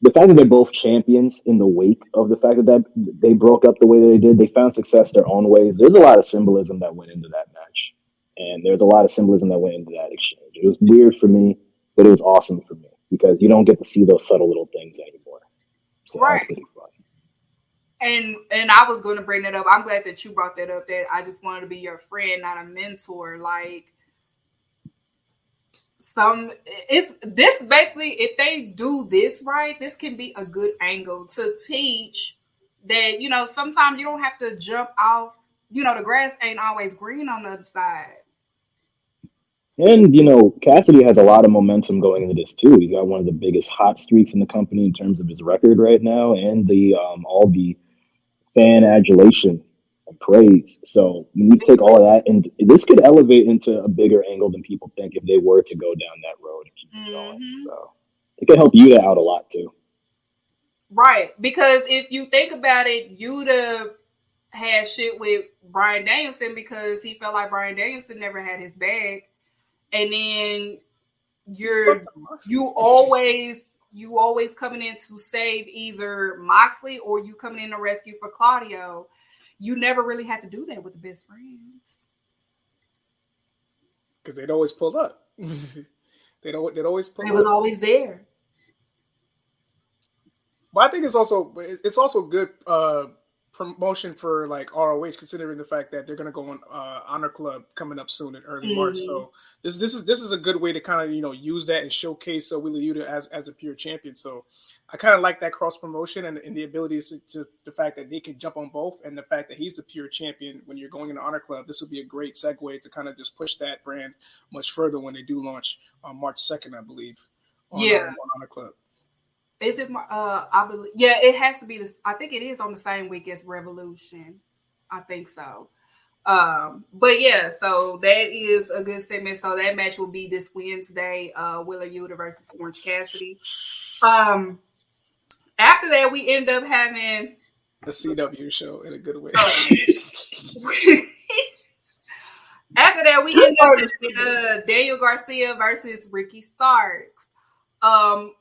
the fact that they're both champions in the wake of the fact that they broke up the way that they did, they found success their own ways. There's a lot of symbolism that went into that match. And there's a lot of symbolism that went into that exchange. It was weird for me, but it was awesome for me because you don't get to see those subtle little things anymore. So right. That was pretty fun. And I was going to bring that up. I'm glad that you brought that up, that I just wanted to be your friend, not a mentor. Like, this basically, if they do this right, this can be a good angle to teach that, sometimes you don't have to jump off. The grass ain't always green on the other side. And, Cassidy has a lot of momentum going into this, too. He's got one of the biggest hot streaks in the company in terms of his record right now and all the fan adulation and praise. So when you take all of that, and this could elevate into a bigger angle than people think if they were to go down that road and keep it going. So it could help Yuta out a lot, too. Right. Because if you think about it, Yuta had shit with Bryan Danielson because he felt like Bryan Danielson never had his bag. And then you always coming in to save either Moxley or you coming in to rescue for Claudio. You never really had to do that with the best friends. Because they'd always pull up. They'd always pull up. It was always there. But I think it's also good promotion for like ROH, considering the fact that they're going to go on Honor Club coming up soon in early March. So this is a good way to kind of use that and showcase Wheeler Yuta as a pure champion. So I kind of like that cross promotion and the ability to the fact that they can jump on both, and the fact that he's a pure champion when you're going into Honor Club. This would be a great segue to kind of just push that brand much further when they do launch on March 2nd, I believe. On Honor Club. Is it? I believe. Yeah, it has to be this. I think it is on the same week as Revolution. I think so. But yeah, so that is a good segment. So that match will be this Wednesday. Wheeler Yuta versus Orange Cassidy. After that, we end up having a CW show in a good way. After that, we end up with Daniel Garcia versus Ricky Starks.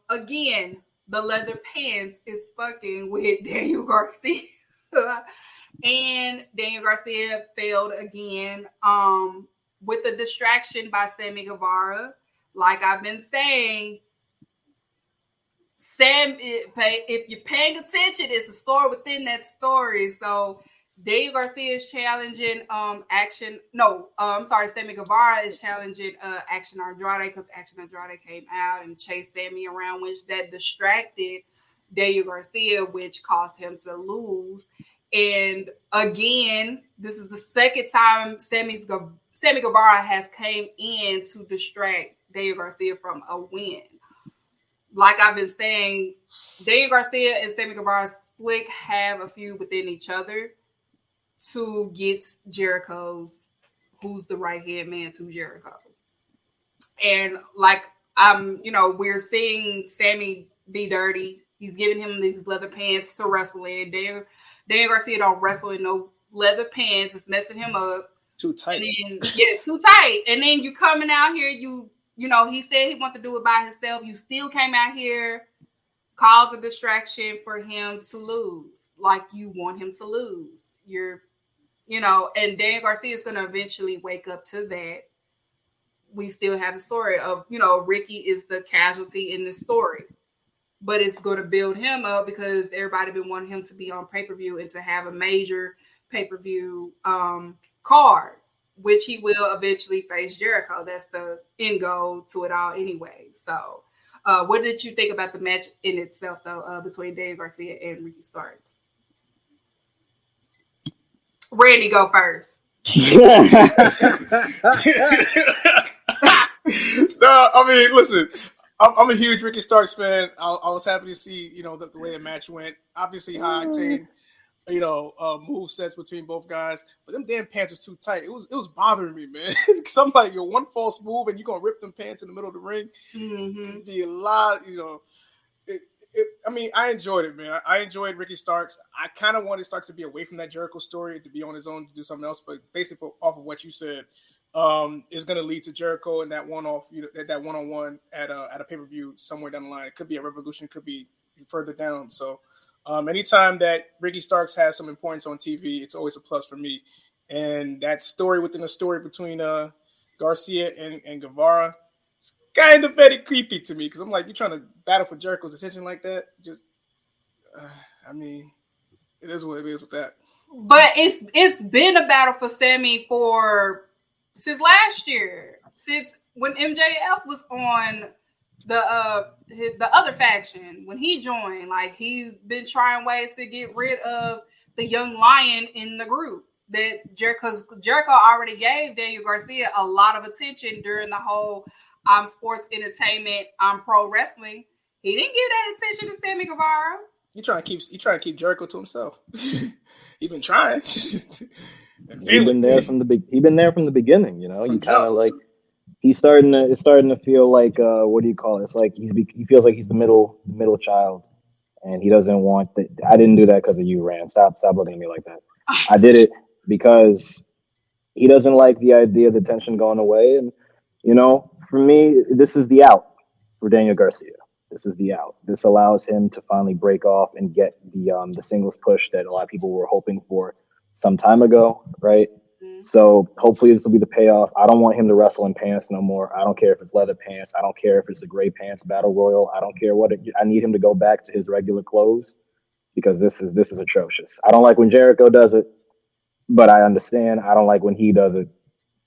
Again, the leather pants is fucking with Daniel Garcia. And Daniel Garcia failed again with the distraction by Sammy Guevara. Like I've been saying, if you're paying attention, it's a story within that story. So Daniel Garcia is challenging Sammy Guevara is challenging Action Andrade because Action Andrade came out and chased Sammy around, which that distracted Daniel Garcia, which caused him to lose. And again, this is the second time Sammy Guevara has came in to distract Daniel Garcia from a win. Like I've been saying, Daniel Garcia and Sammy Guevara slick have a feud within each other to get Jericho's, who's the right-hand man to Jericho. And like we're seeing Sammy be dirty. He's giving him these leather pants to wrestle in. Daniel Garcia don't wrestle in no leather pants. It's messing him up. Too tight. And then, too tight. And then you coming out here, you know, he said he wanted to do it by himself. You still came out here, cause a distraction for him to lose. Like you want him to lose. And Daniel Garcia is going to eventually wake up to that. We still have the story of, Ricky is the casualty in this story. But it's going to build him up because everybody been wanting him to be on pay-per-view and to have a major pay-per-view card, which he will eventually face Jericho. That's the end goal to it all anyway. So what did you think about the match in itself, though, between Daniel Garcia and Ricky Starks? Randy, go first. No, I mean, listen, I'm a huge Ricky Starks fan. I was happy to see, the way the match went. Obviously, high octane, move sets between both guys. But them damn pants was too tight. It was bothering me, man. Because I'm like, one false move and you're going to rip them pants in the middle of the ring. Mm-hmm. It could be a lot, I enjoyed it, man. I enjoyed Ricky Starks. I kind of wanted Starks to be away from that Jericho story, to be on his own, to do something else. But basically, off of what you said, is going to lead to Jericho and that one-off, that one-on-one at a pay-per-view somewhere down the line. It could be a Revolution, could be further down. So anytime that Ricky Starks has some importance on TV, it's always a plus for me. And that story within a story between Garcia and Guevara, kind of very creepy to me, because I'm like, you're trying to battle for Jericho's attention like that. Just, it is what it is with that. But it's been a battle for Sammy since last year, since when MJF was on the other faction, when he joined. Like, he's been trying ways to get rid of the young lion in the group. That Jericho already gave Daniel Garcia a lot of attention during the whole sports entertainment, pro wrestling. He didn't give that attention to Sammy Guevara. He trying to keep Jericho to himself. He been trying. He's been there from the beginning. You kind of like it's starting to feel like what do you call it? It's like he feels like he's the middle child, and he doesn't want that. I didn't do that because of you, Rand. Stop looking at me like that. I did it because he doesn't like the idea of the tension going away, and for me, this is the out for Daniel Garcia. This is the out. This allows him to finally break off and get the singles push that a lot of people were hoping for some time ago, right? Mm-hmm. So hopefully this will be the payoff. I don't want him to wrestle in pants no more. I don't care if it's leather pants. I don't care if it's a gray pants battle royal. I don't care I need him to go back to his regular clothes, because this is atrocious. I don't like when Jericho does it, but I understand. I don't like when he does it.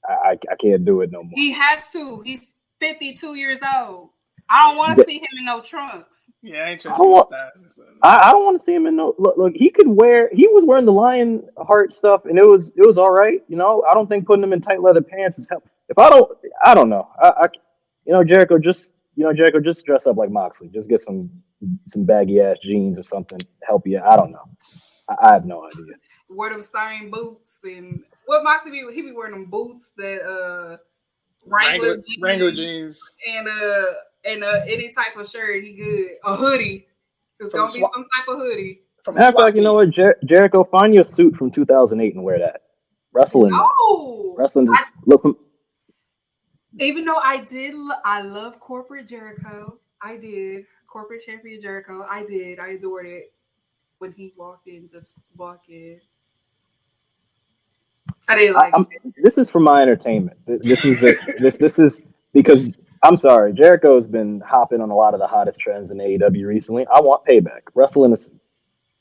I can't do it no more. He has to. He's 52 years old. I don't want to see him in no trunks. Yeah, I ain't trying to see that. I don't want to see him in no. Look, he was wearing the lion heart stuff, and it was all right. I don't think putting him in tight leather pants is help. I don't know. Jericho just dress up like Moxley. Just get some baggy ass jeans or something. Help you. I don't know. I have no idea. Wear them same boots, and what Moxley be? He be wearing them boots that Wrangler jeans and any type of shirt. He good. A hoodie. It's gonna be some type of hoodie. Matter of fact, you know what, Jericho, find your suit from 2008 and wear that. Wrestling. No. Wrestling. Even though I love corporate Jericho. I did. Corporate champion Jericho. I did. I adored it when he walked in. I didn't like it. This is for my entertainment. This is because I'm sorry, Jericho has been hopping on a lot of the hottest trends in AEW recently. I want payback. Wrestle in a suit.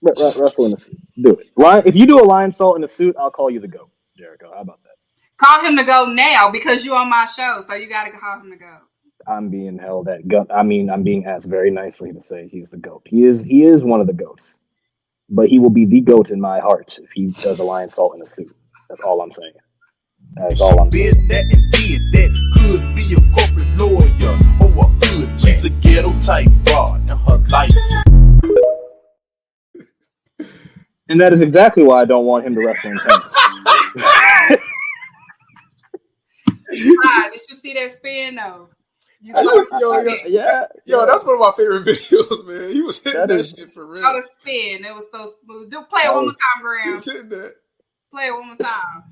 Wrestle in a suit. Do it. If you do a lion salt in a suit, I'll call you the GOAT, Jericho. How about that? Call him to go now because you're on my show, so you got to call him to go. I'm being held at GOAT. I'm being asked very nicely to say he's the GOAT. He is one of the GOATs, but he will be the GOAT in my heart if he does a lion salt in a suit. That's all I'm saying. That's all I'm saying. That and did that could be a corporate lawyer or a hood. She's a ghetto type broad in her life. And that is exactly why I don't want him to wrestle in pants. Did you see that spin though? Yeah. That's one of my favorite videos, man. He was hitting that shit for real. Oh, the spin. It was so smooth. Do play it one more time, Graham. He was hitting that. Play it one more time.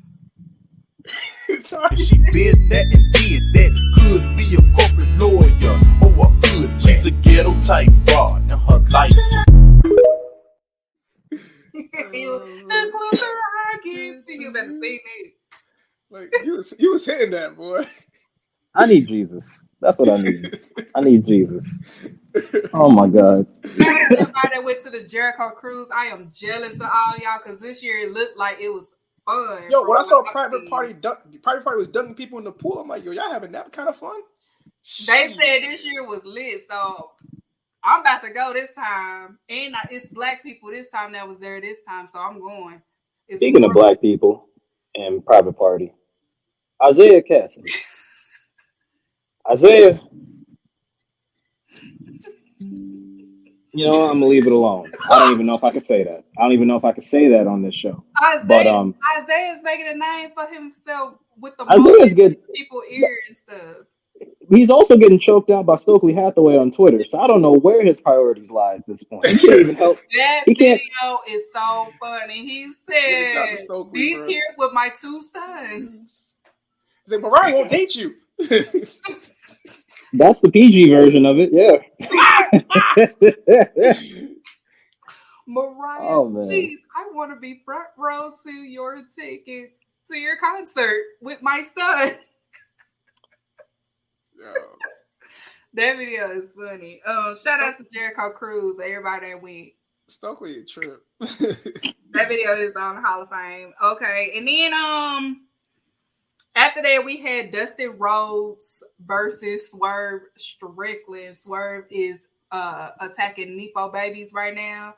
Sorry. She been that and did that. Could be a corporate lawyer or a hood. She's a ghetto type broad in her life. The closer I get to you, better say it. Like you was hitting that, boy. I need Jesus. That's what I need. I need Jesus. Oh my God. Shout out to everybody that went to the Jericho cruise. I am jealous of all y'all because this year it looked like it was fun. Yo, when I saw Private Party was dunking people in the pool, I'm like, yo, y'all having that kind of fun? They said this year was lit, so I'm about to go this time. And it's black people this time that was there this time, so I'm going. Speaking of black people and Private Party, Isaiah Cassidy. Isaiah, you know, I'm gonna leave it alone. I don't even know if I can say that. I don't even know if I can say that on this show. Isaiah's making a name for himself with the Isaiah's good. People ear and stuff. He's also getting choked out by Stokely Hathaway on Twitter, so I don't know where his priorities lie at this point. He can't even help. That video is so funny. He said, "He's here with my 2 sons." He said, "Mariah won't date you." That's the PG version of it, yeah. Mariah, please, I want to be front row to your tickets to your concert with my son. That video is funny. Shout out to Jericho Cruise, everybody that went. Stokely a trip. That video is on the Hall of Fame. Okay, and then after that we had Dustin Rhodes versus Swerve Strickland. Swerve is attacking Nepo babies right now.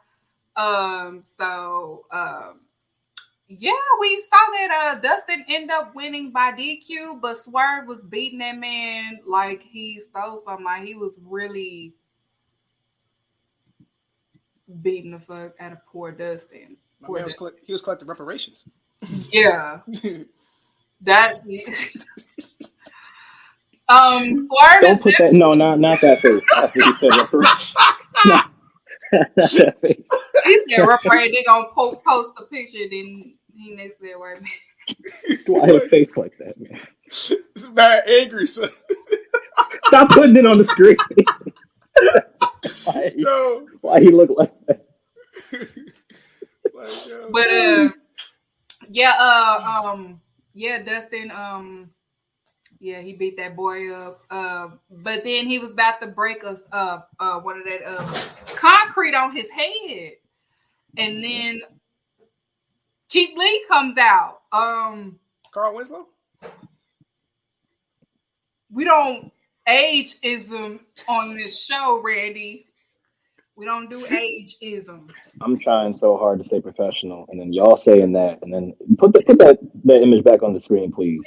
Yeah, we saw that Dustin ended up winning by DQ, but Swerve was beating that man like he stole something. Like he was really beating the fuck out of poor Dustin. He was collecting reparations. Yeah. That Swerve don't put that. No, not that face. That's what he said. Reparations. Not that face. He said reparations. They gonna post the picture. Then he next to that white man. Why a face like that, man? It's bad angry, son. Stop putting it on the screen. Why he look like that? But Dustin, he beat that boy up. But then he was about to break us one of that concrete on his head. And then Keith Lee comes out. Carl Winslow? We don't ageism on this show, Randy. We don't do ageism. I'm trying so hard to stay professional, and then y'all saying that, and then put that image back on the screen, please.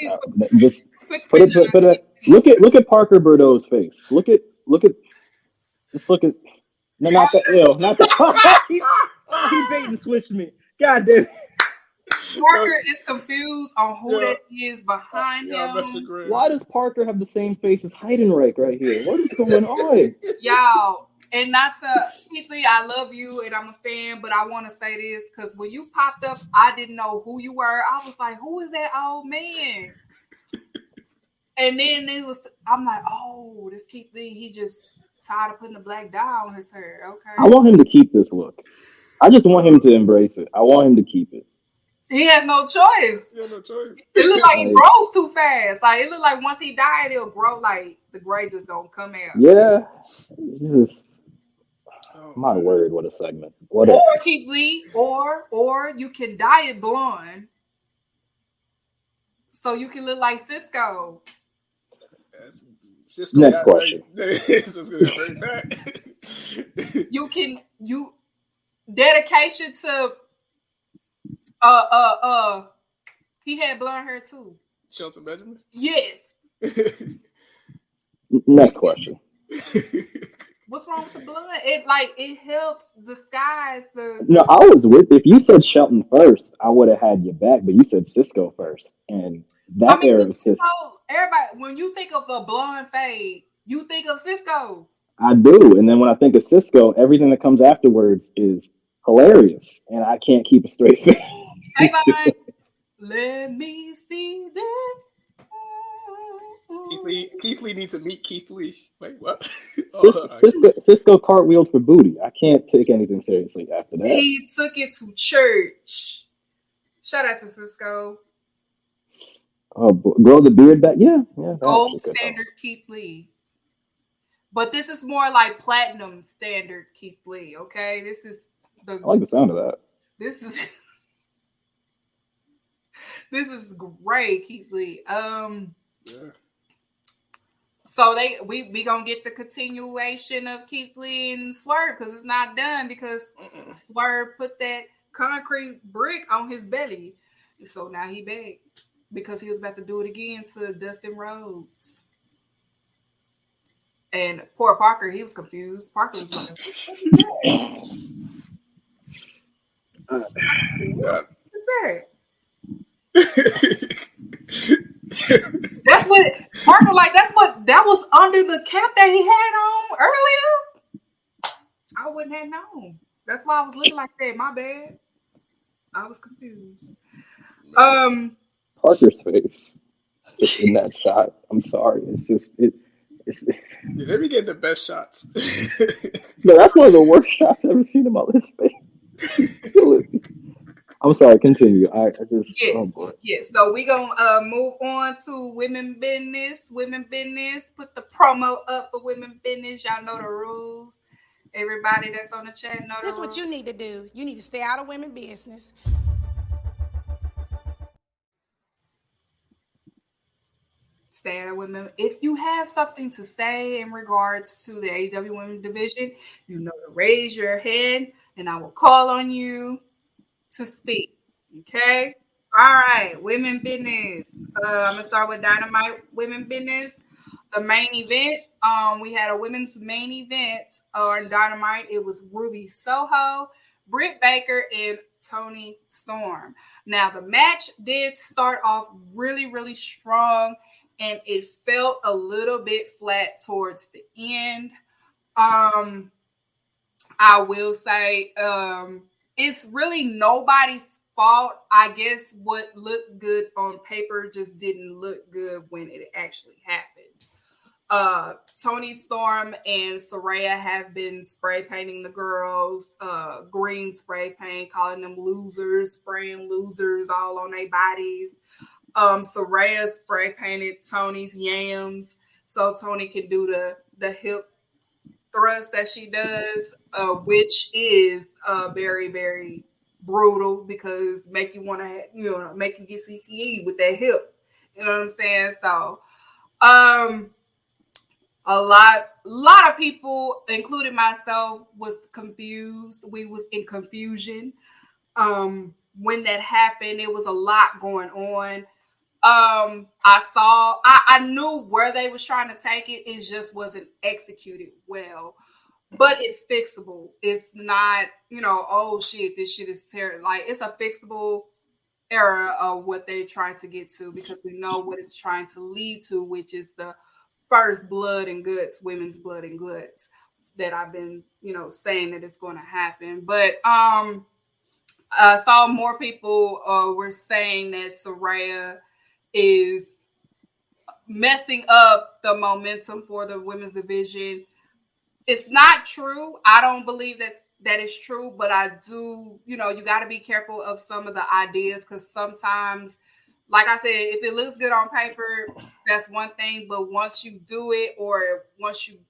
Just put it. Look at Parker Bordeaux's face. Look at. No, not that. Not that. He bait and switched me. God damn. Parker is confused on who that is behind him. Why does Parker have the same face as Heidenreich right here? What is going on? Y'all, and not to Keith Lee, I love you and I'm a fan, but I want to say this because when you popped up, I didn't know who you were. I was like, who is that old man? And then I'm like, oh, this Keith Lee, he just tired of putting the black dye on his hair. Okay. I want him to keep this look. I just want him to embrace it. I want him to keep it. He has no choice. He has no choice. It looks like it grows too fast. Like it looks like once he died, it'll grow like the gray just gonna come out. Yeah. My word, what a segment. Or Keith Lee, or you can dye it blonde. So you can look like Cisco. Cisco Next question. You dedication to he had blonde hair too. Shelton Benjamin? Yes. Next question. What's wrong with the blonde? It helps disguise the. No, I was with. If you said Shelton first, I would have had your back. But you said Cisco first, and era of Cisco. Everybody, when you think of a blonde fade, you think of Cisco. I do, and then when I think of Cisco, everything that comes afterwards is hilarious, and I can't keep a straight face. Hey, Let me see that. Keith Lee needs to meet Keith Lee. Wait, what? Cisco cartwheeled for booty. I can't take anything seriously after that. He took it to church. Shout out to Cisco. Oh, grow the beard back. Yeah. Gold standard Keith Lee. But this is more like platinum standard Keith Lee, okay? This is I like the sound of that. This is great, Keith Lee. Yeah. So we gonna get the continuation of Keith Lee and Swerve because it's not done because Swerve put that concrete brick on his belly. So now he back because he was about to do it again to Dustin Rhodes. And poor Parker, he was confused. Parker was like, what is that? That's what Parker that was under the cap that he had on earlier. I wouldn't have known. That's why I was looking like that. My bad. I was confused. Parker's face just in that shot. I'm sorry. They be getting the best shots. No, that's one of the worst shots I've ever seen about his face. I'm sorry, continue. I just yes. Oh boy. Yes. So we gonna move on to women business. Women business. Put the promo up for women business. Y'all know the rules. Everybody that's on the chat know the rules. This is what you need to do. You need to stay out of women business. Stay out of women. If you have something to say in regards to the AEW women division, you know to raise your hand and I will call on you to speak. Okay? All right. Women business. I'm gonna start with Dynamite women business. The main event. We had a women's main event on Dynamite. It was Ruby Soho, Britt Baker, and Toni Storm. Now the match did start off really, really strong, and it felt a little bit flat towards the end. I will say it's really nobody's fault. I guess what looked good on paper just didn't look good when it actually happened. Toni Storm and Saraya have been spray painting the girls, green spray paint, calling them losers, spraying losers all on their bodies. Saraya spray painted Toni's yams so Toni can do the hip thrust that she does, which is very, very brutal because make you want to, make you get CTE with that hip. You know what I'm saying? So, a lot of people, including myself, was confused. We was in confusion. When that happened, it was a lot going on. I knew where they was trying to take it. It just wasn't executed well. But it's fixable. It's not, oh shit, this shit is terrible. Like, it's a fixable era of what they're trying to get to because we know what it's trying to lead to, which is the first blood and guts, women's blood and guts that I've been, saying that it's going to happen. But I saw more people were saying that Saraya is messing up the momentum for the women's division. It's not true. I don't believe that is true, but I do, you got to be careful of some of the ideas because sometimes, like I said, if it looks good on paper, that's one thing. But once you do it or once you,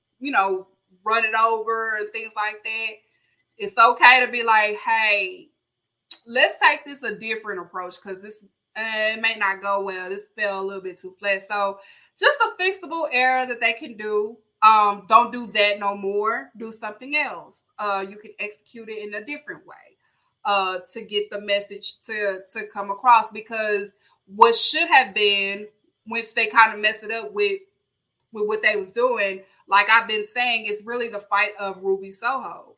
run it over and things like that, it's okay to be like, hey, let's take this a different approach because this it may not go well. This fell a little bit too flat. So just a fixable error that they can do. Don't do that no more. Do something else. You can execute it in a different way to get the message to come across because what should have been, which they kind of messed it up with what they was doing, like I've been saying, is really the fight of Ruby Soho.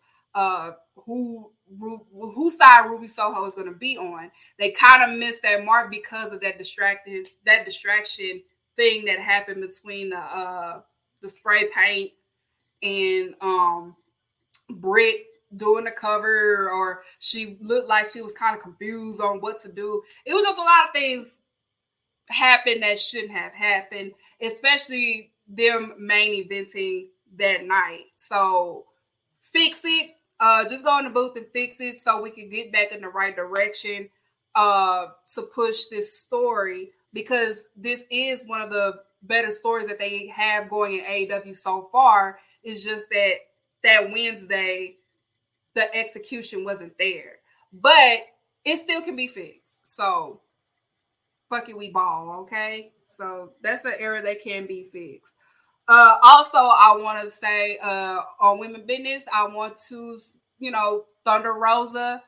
Whose side Ruby Soho is going to be on. They kind of missed that mark because of that distraction thing that happened between the spray paint and Britt doing the cover, or she looked like she was kind of confused on what to do. It was just a lot of things happened that shouldn't have happened, especially them main eventing that night. So fix it. Just go in the booth and fix it so we can get back in the right direction to push this story, because this is one of the better stories that they have going in AEW so far. It's just that Wednesday, the execution wasn't there. But it still can be fixed. So fuck it, we ball, okay? So that's an error that can be fixed. Also, I want to say on Women Business, I want to, Thunder Rosa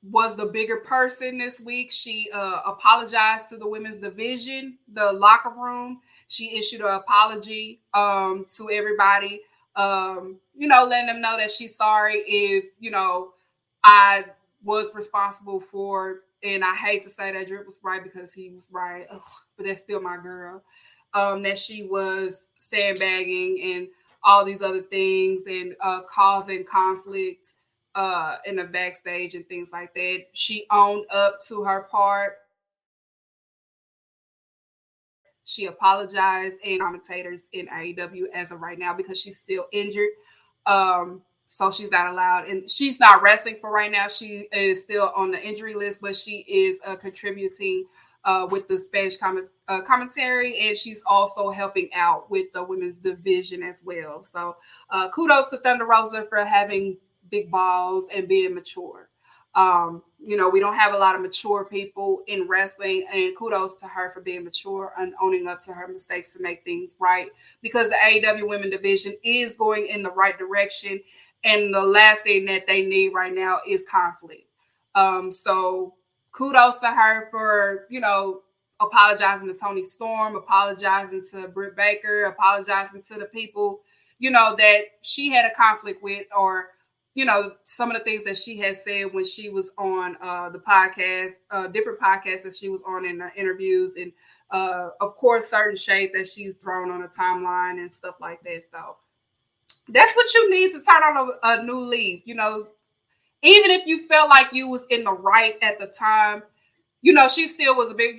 was the bigger person this week. She apologized to the women's division, the locker room. She issued an apology to everybody, letting them know that she's sorry if, I was responsible for, and I hate to say that Drip was right because he was right, but that's still my girl. That she was sandbagging and all these other things and causing conflict in the backstage and things like that. She owned up to her part. She apologized, and commentators in AEW as of right now, because she's still injured. So she's not allowed, and she's not wrestling for right now. She is still on the injury list, but she is contributing with the Spanish commentary, and she's also helping out with the women's division as well. So kudos to Thunder Rosa for having big balls and being mature. We don't have a lot of mature people in wrestling, and kudos to her for being mature and owning up to her mistakes to make things right, because the AEW women division is going in the right direction, and the last thing that they need right now is conflict. So kudos to her for, apologizing to Toni Storm, apologizing to Britt Baker, apologizing to the people, that she had a conflict with, or some of the things that she has said when she was on the podcast, different podcasts that she was on in the interviews, and of course, certain shade that she's thrown on the timeline and stuff like that. So that's what you need to turn on a new leaf. Even if you felt like you was in the right at the time, she still was a big,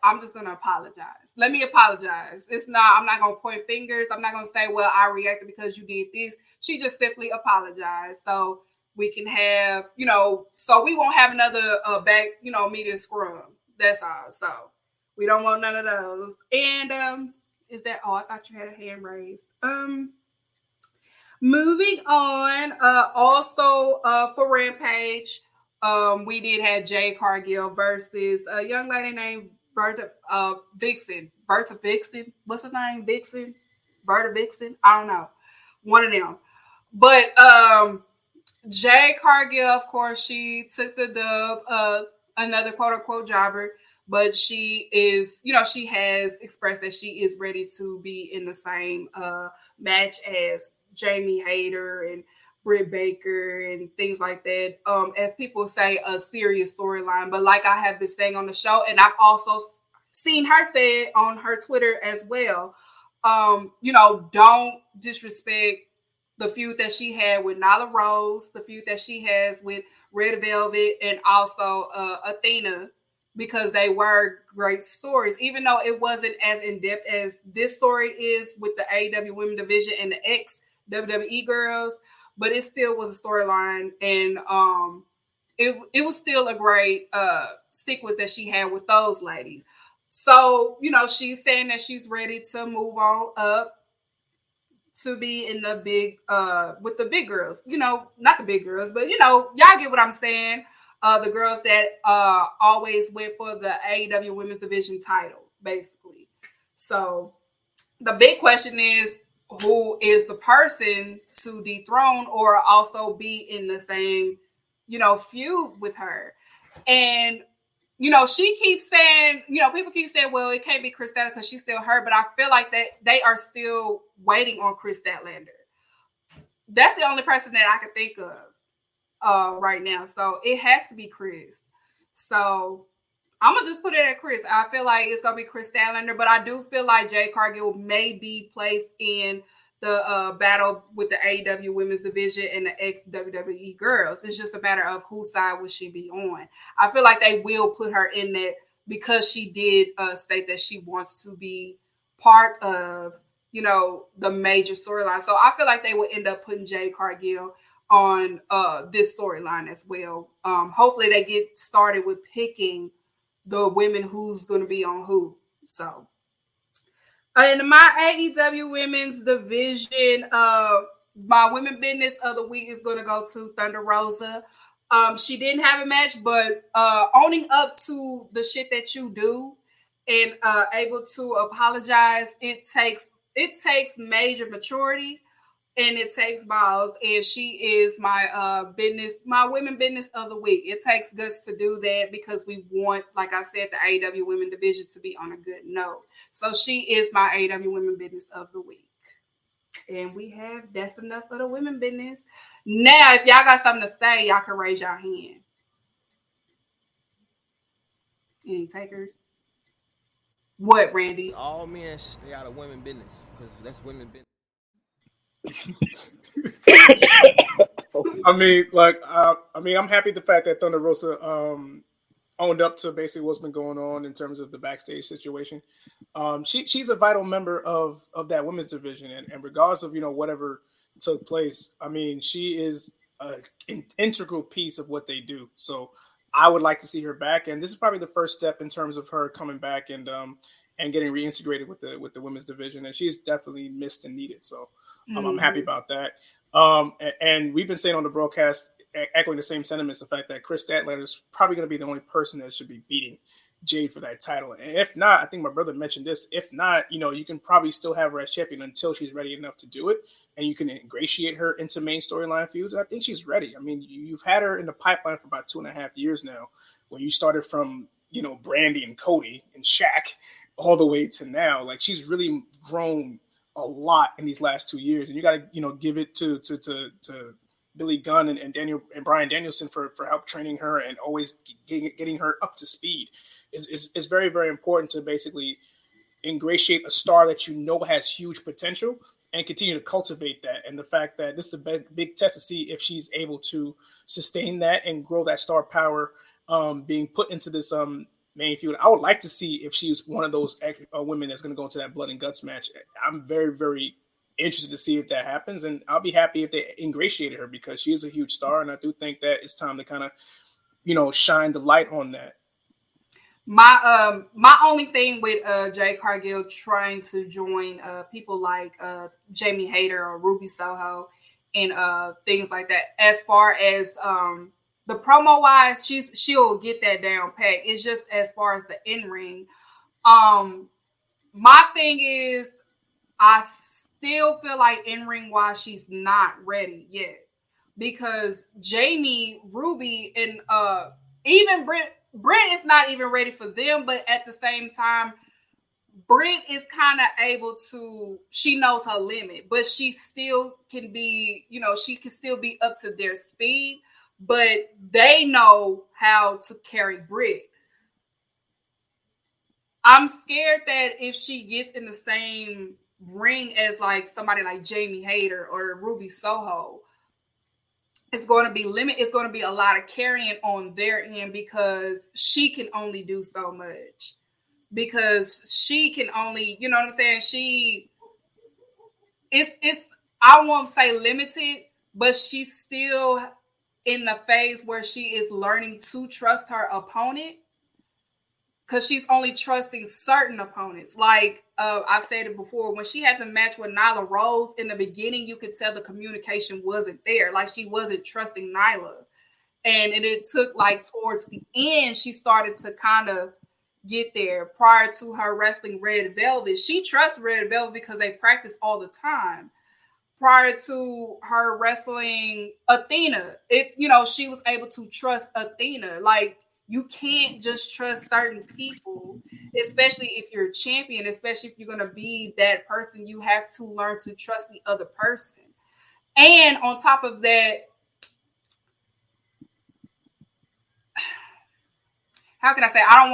I'm just going to apologize. Let me apologize. I'm not going to point fingers. I'm not going to say, well, I reacted because you did this. She just simply apologized. So we can have, so we won't have another back, media scrum. That's all. So we don't want none of those. And is that all? I thought you had a hand raised. Moving on, also for Rampage, we did have Jade Cargill versus a young lady named Berta Vixen. Berta Vixen? What's her name? Vixen? Berta Vixen? I don't know. One of them. But Jade Cargill, of course, she took the dub, another quote-unquote jobber. But she is, she has expressed that she is ready to be in the same match as Jamie Hayter and Britt Baker and things like that. As people say, a serious storyline. But like I have been saying on the show, and I've also seen her say it on her Twitter as well, don't disrespect the feud that she had with Nyla Rose, the feud that she has with Red Velvet, and also Athena, because they were great stories, even though it wasn't as in-depth as this story is with the AEW Women Division and the ex-WWE girls, but it still was a storyline, and it was still a great sequence that she had with those ladies. So, she's saying that she's ready to move on up to be in the big, with the big girls, not the big girls, but, y'all get what I'm saying. The girls that always went for the AEW Women's Division title, basically. So the big question is, who is the person to dethrone or also be in the same, feud with her? And, she keeps saying, people keep saying, well, it can't be Chris Statlander because she's still her, but I feel like that they are still waiting on Chris Statlander. That's the only person that I can think of right now. So it has to be Chris. So I'm going to just put it at Chris. I feel like it's going to be Chris Statlander, but I do feel like Jade Cargill may be placed in the battle with the AEW women's division and the ex-WWE girls. It's just a matter of whose side will she be on. I feel like they will put her in that because she did state that she wants to be part of, the major storyline. So I feel like they will end up putting Jade Cargill on this storyline as well. Hopefully they get started with picking the women who's going to be on who. So in my AEW women's division, my women business of the week is going to go to Thunder Rosa. She didn't have a match, but owning up to the shit that you do and able to apologize, it takes major maturity and it takes balls. And she is my women business of the week. It takes guts to do that because we want, like I said, the AEW women division to be on a good note. So she is my AEW women business of the week. And that's enough for the women business. Now, if y'all got something to say, y'all can raise your hand. Any takers? What, Randy? All men should stay out of women business because that's women business. I'm happy the fact that Thunder Rosa owned up to basically what's been going on in terms of the backstage situation. She's a vital member of that women's division, and regardless of whatever took place, she is an integral piece of what they do. So I would like to see her back, and this is probably the first step in terms of her coming back and getting reintegrated with the women's division, and she's definitely missed and needed. So I'm happy about that. And we've been saying on the broadcast, echoing the same sentiments, the fact that Chris Statlander is probably going to be the only person that should be beating Jade for that title. And if not, I think my brother mentioned this, if not, you can probably still have her as champion until she's ready enough to do it. And you can ingratiate her into main storyline feuds. And I think she's ready. You've had her in the pipeline for about 2.5 years now, where you started from, Brandy and Cody and Shaq all the way to now. Like, she's really grown a lot in these last 2 years. And you got to, give it to Billy Gunn and Daniel and Bryan Danielson for help training her and always getting her up to speed. Is very, very important to basically ingratiate a star that has huge potential and continue to cultivate that. And the fact that this is a big test to see if she's able to sustain that and grow that star power being put into this main feud. I would like to see if she's one of those women that's going to go into that blood and guts match. I'm very, very interested to see if that happens, and I'll be happy if they ingratiated her because she is a huge star, and I do think that it's time to kind of shine the light on that. My only thing with Jade Cargill trying to join people like Jamie Hayter or Ruby Soho and things like that, as far as the promo wise, she'll get that down pat. It's just as far as the in ring. My thing is, I still feel like in ring wise she's not ready yet because Jamie, Ruby, and even Britt is not even ready for them, but at the same time, Britt is kind of able to, she knows her limit, but she still can be, she can still be up to their speed, but they know how to carry Britt. I'm scared that if she gets in the same ring as like somebody like Jamie Hayter or Ruby Soho, it's going to be it's going to be a lot of carrying on their end because she can only do so much. Because she can only, you know what I'm saying? It's I won't say limited, but she's still in the phase where she is learning to trust her opponent. Because she's only trusting certain opponents. Like I've said it before, when she had the match with Nyla Rose in the beginning, you could tell the communication wasn't there. Like she wasn't trusting Nyla. And it took like towards the end, she started to kind of get there. Prior to her wrestling Red Velvet, she trusts Red Velvet because they practice all the time. Prior to her wrestling Athena, she was able to trust Athena. Like, you can't just trust certain people, especially if you're a champion, especially if you're going to be that person. You have to learn to trust the other person. And on top of that, how can I say? I don't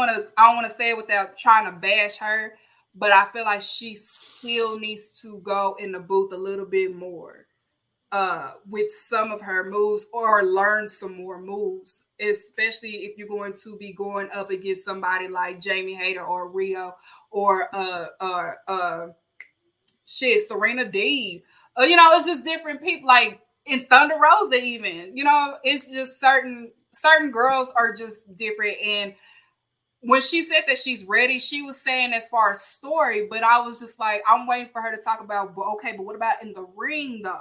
want to say it without trying to bash her, but I feel like she still needs to go in the booth a little bit more with some of her moves or learn some more moves, especially if you're going to be going up against somebody like Jamie Hayter or Rio or Serena Deeb. It's just different people, like in Thunder Rosa even. It's just certain girls are just different. And when she said that she's ready, she was saying as far as story, but I was just like, I'm waiting for her to talk about, but what about in the ring though?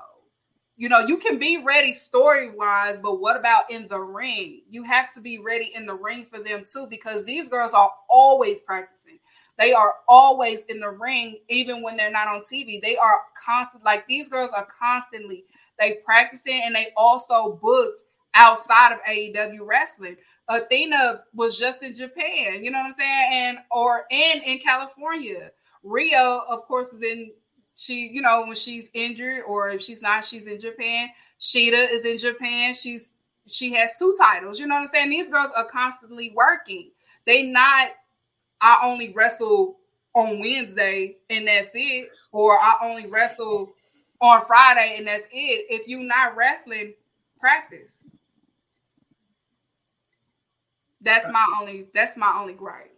You can be ready story-wise, but what about in the ring? You have to be ready in the ring for them too, because these girls are always practicing. They are always in the ring, even when they're not on TV. They are constant, like these girls are constantly, they practicing, and they also booked outside of AEW wrestling. Athena was just in Japan, you know what I'm saying? And in California. Rio, of course, is in, when she's injured, or if she's not, she's in Japan. Sheeta is in Japan. She has 2 titles. You know what I'm saying? These girls are constantly working. They not, I only wrestle on Wednesday and that's it, or I only wrestle on Friday and that's it. If you're not wrestling, practice. That's my only gripe.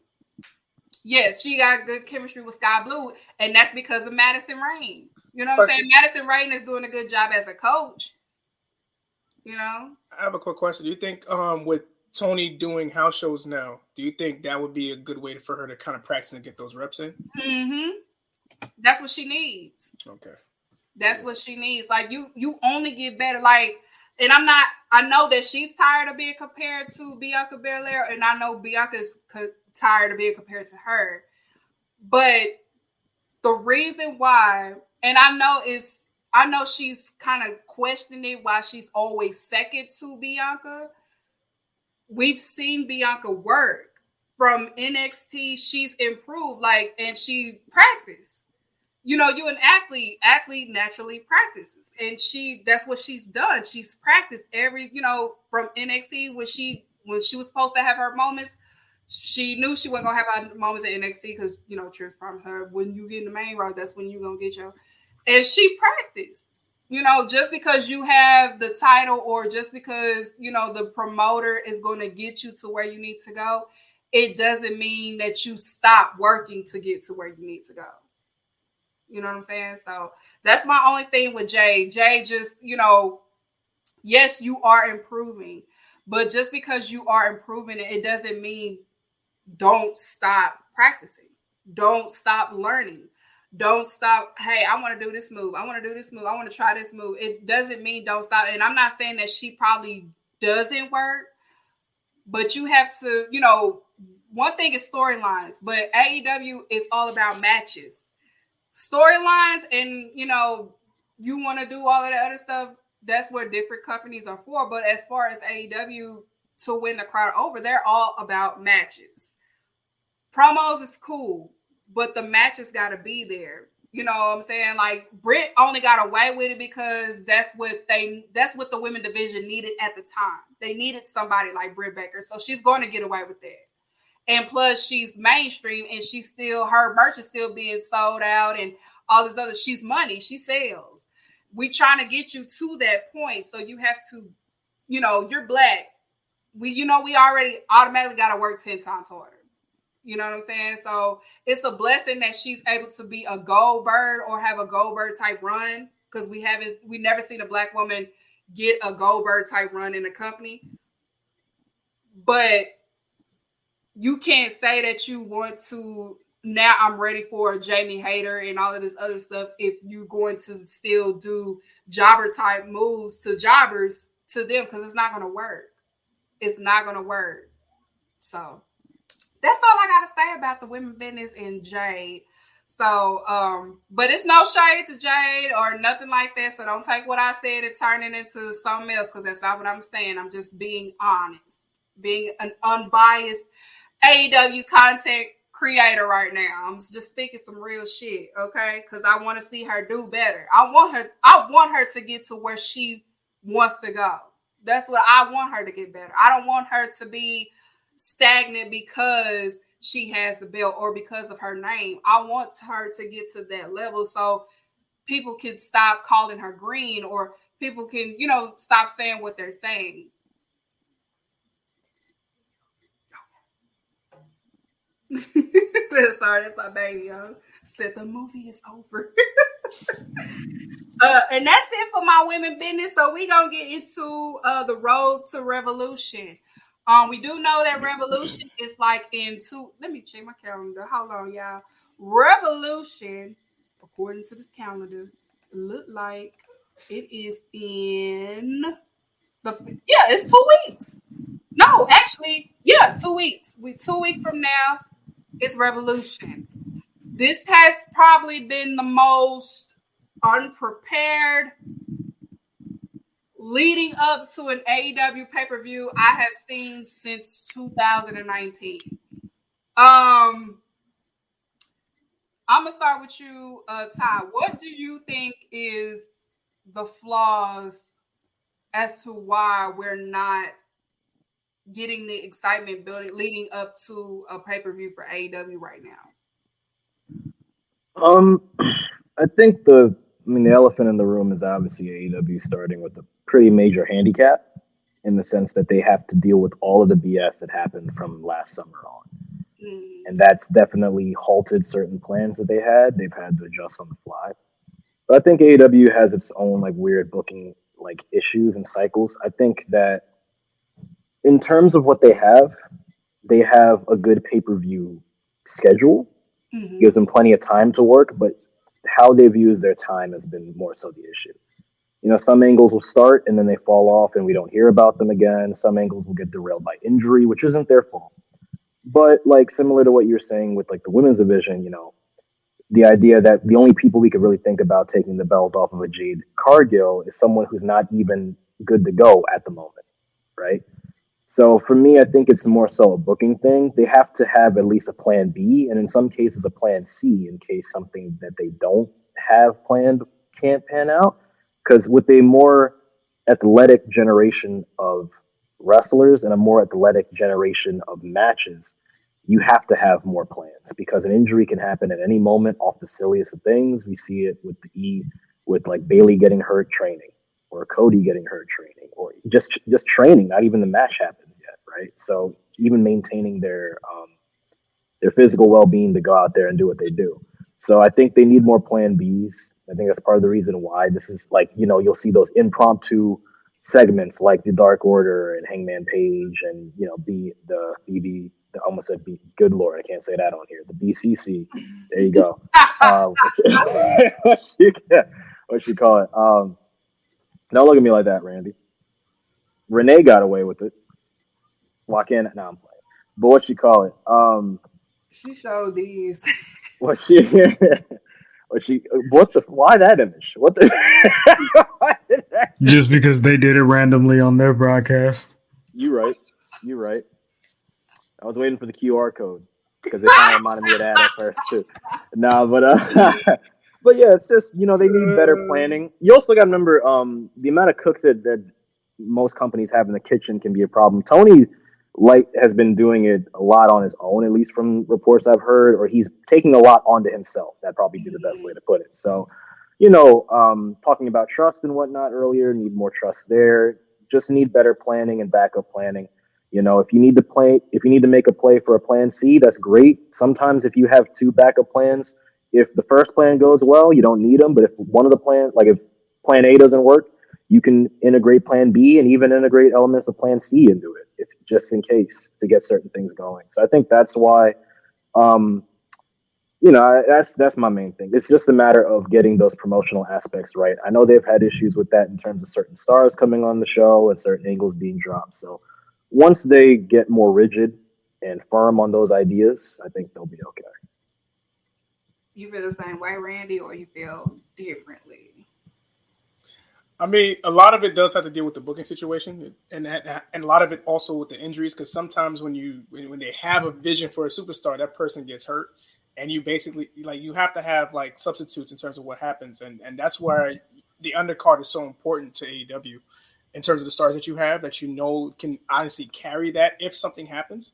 Yes, she got good chemistry with Sky Blue, and that's because of Madison Rain. You know what I'm saying? Madison Rain is doing a good job as a coach. I have a quick question. Do you think with Tony doing house shows now, do you think that would be a good way for her to kind of practice and get those reps in? Mm-hmm. That's what she needs. Okay. That's what she needs. Like you only get better. Like, and I know that she's tired of being compared to Bianca Belair, and I know Bianca's tired of being compared to her. But the reason why, and I know she's kind of questioning why she's always second to Bianca. We've seen Bianca work from NXT. She's improved, and she practiced. You an athlete naturally practices. And that's what she's done. She's practiced every, from NXT when she was supposed to have her moments. She knew she wasn't going to have her moments at NXT because, Trish promised her, when you get in the main road, that's when you're going to get your. And she practiced. Just because you have the title, or just because, the promoter is going to get you to where you need to go, it doesn't mean that you stop working to get to where you need to go. You know what I'm saying? So that's my only thing with Jade. Jade just, yes, you are improving, but just because you are improving, it doesn't mean don't stop practicing. Don't stop learning. Don't stop. Hey, I want to do this move. I want to do this move. I want to try this move. It doesn't mean don't stop. And I'm not saying that she probably doesn't work, but you have to, one thing is storylines, but AEW is all about matches. Storylines, and you want to do all of that other stuff, that's what different companies are for. But as far as AEW, to win the crowd over, they're all about matches. Promos is cool, but the matches got to be there. You know what I'm saying? Like, Britt only got away with it because that's what the women division needed at the time. They needed somebody like Britt Baker, so she's going to get away with that. And plus, she's mainstream, and her merch is still being sold out, and all this other. She's money. She sells. We trying to get you to that point, so you have to, you're black. We already automatically got to work 10 times harder. You know what I'm saying? So it's a blessing that she's able to be a Goldberg or have a Goldberg type run, because we never seen a black woman get a Goldberg type run in a company. But you can't say that you want to, now I'm ready for Jamie Hayter and all of this other stuff, if you're going to still do jobber type moves to jobbers to them, because it's not going to work. It's not going to work. So that's all I got to say about the women business and Jade. So, but it's no shade to Jade or nothing like that. So don't take what I said and turn it into something else, because that's not what I'm saying. I'm just being honest, being an unbiased AEW content creator right now. I'm just speaking some real shit, okay? Because I want to see her do better. I want her to get to where she wants to go. That's what I want her to get better. I don't want her to be stagnant because she has the belt or because of her name. I want her to get to that level so people can stop calling her green, or people can, stop saying what they're saying. Sorry, that's my baby, yo. Said the movie is over. And that's it for my women business. So we gonna get into the road to Revolution. We do know that Revolution is like in two. Let me check my calendar. Hold on, y'all. Revolution, according to this calendar, look like it is in it's 2 weeks. No, actually, 2 weeks. 2 weeks from now, it's Revolution. This has probably been the most unprepared leading up to an AEW pay-per-view I have seen since 2019. I'm gonna start with you, Ty. What do you think is the flaws as to why we're not getting the excitement building leading up to a pay-per-view for AEW right now? I think the elephant in the room is obviously AEW starting with a pretty major handicap in the sense that they have to deal with all of the BS that happened from last summer on. And that's definitely halted certain plans that they had. They've had to adjust on the fly. But I think AEW has its own weird booking issues and cycles. I think that in terms of what they have a good pay-per-view schedule. Gives them plenty of time to work, but how they've used their time has been more so the issue. Some angles will start and then they fall off and we don't hear about them again. Some angles will get derailed by injury, which isn't their fault. But similar to what you're saying with the women's division, the idea that the only people we could really think about taking the belt off of a Jade Cargill is someone who's not even good to go at the moment, right? So for me, I think it's more so a booking thing. They have to have at least a plan B, and in some cases a plan C in case something that they don't have planned can't pan out. Because with a more athletic generation of wrestlers and a more athletic generation of matches, you have to have more plans because an injury can happen at any moment off the silliest of things. We see it with Bailey getting hurt training, or Cody getting hurt training, or just training. Not even the match happens yet, right? So even maintaining their physical well-being to go out there and do what they do. So I think they need more plan Bs. I think that's part of the reason why this is you'll see those impromptu segments like the Dark Order and Hangman Page and I almost said good Lord, I can't say that on here. The BCC, there you go. What you call it? Don't look at me like that, Randy. Renee got away with it. Walk in. Now I'm playing. But what you call it? She showed these. Why that image? What the? Just because they did it randomly on their broadcast. You right. I was waiting for the QR code because it kind of reminded me of that at first too. No, but but yeah, it's just they need better planning. You also got to remember the amount of cooks that most companies have in the kitchen can be a problem. Tony has been doing it a lot on his own, at least from reports I've heard, or he's taking a lot onto himself. That'd probably be the best way to put it. So, talking about trust and whatnot earlier, need more trust there. Just need better planning and backup planning. If you need to make a play for a plan C, that's great. Sometimes if you have two backup plans, if the first plan goes well, you don't need them. But if one of the plans, if plan A doesn't work, you can integrate plan B and even integrate elements of plan C into it, if just in case, to get certain things going. So I think that's why, that's my main thing. It's just a matter of getting those promotional aspects right. I know they've had issues with that in terms of certain stars coming on the show and certain angles being dropped. So once they get more rigid and firm on those ideas, I think they'll be okay. You feel the same way, Randy, or you feel differently? A lot of it does have to deal with the booking situation, and a lot of it also with the injuries. Because sometimes when they have a vision for a superstar, that person gets hurt, and you basically you have to have substitutes in terms of what happens, and that's where the undercard is so important to AEW. In terms of the stars that you have, that can honestly carry that if something happens.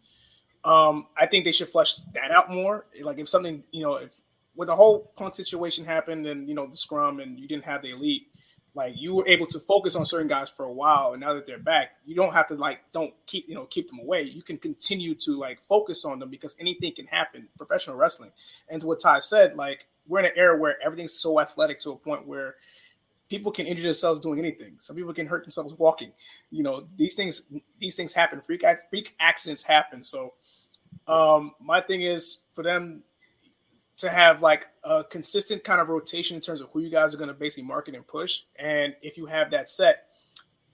I think they should flesh that out more. Like if something, if when the whole Punk situation happened and the scrum and you didn't have the elite, like you were able to focus on certain guys for a while, and now that they're back, you don't have to don't keep them away. You can continue to focus on them because anything can happen. Professional wrestling, and what Ty said, we're in an era where everything's so athletic to a point where people can injure themselves doing anything. Some people can hurt themselves walking. These things happen. Freak accidents happen. So my thing is for them to have a consistent kind of rotation in terms of who you guys are going to basically market and push. And if you have that set,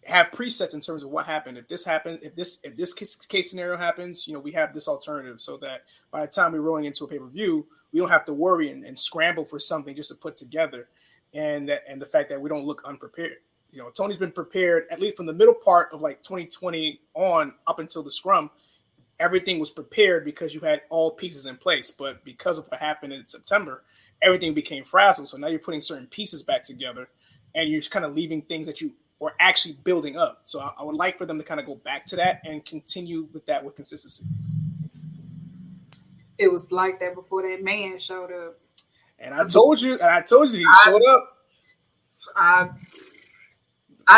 have presets in terms of what happened. If this happened, if this case scenario happens, we have this alternative so that by the time we're rolling into a pay-per-view, we don't have to worry and scramble for something just to put together. And the fact that we don't look unprepared. Tony's been prepared at least from the middle part of 2020 on up until the scrum. Everything was prepared because you had all pieces in place. But because of what happened in September, everything became frazzled. So now you're putting certain pieces back together and you're just kind of leaving things that you were actually building up. So I would like for them to kind of go back to that and continue with that with consistency. It was like that before that man showed up. And I told you he showed up. I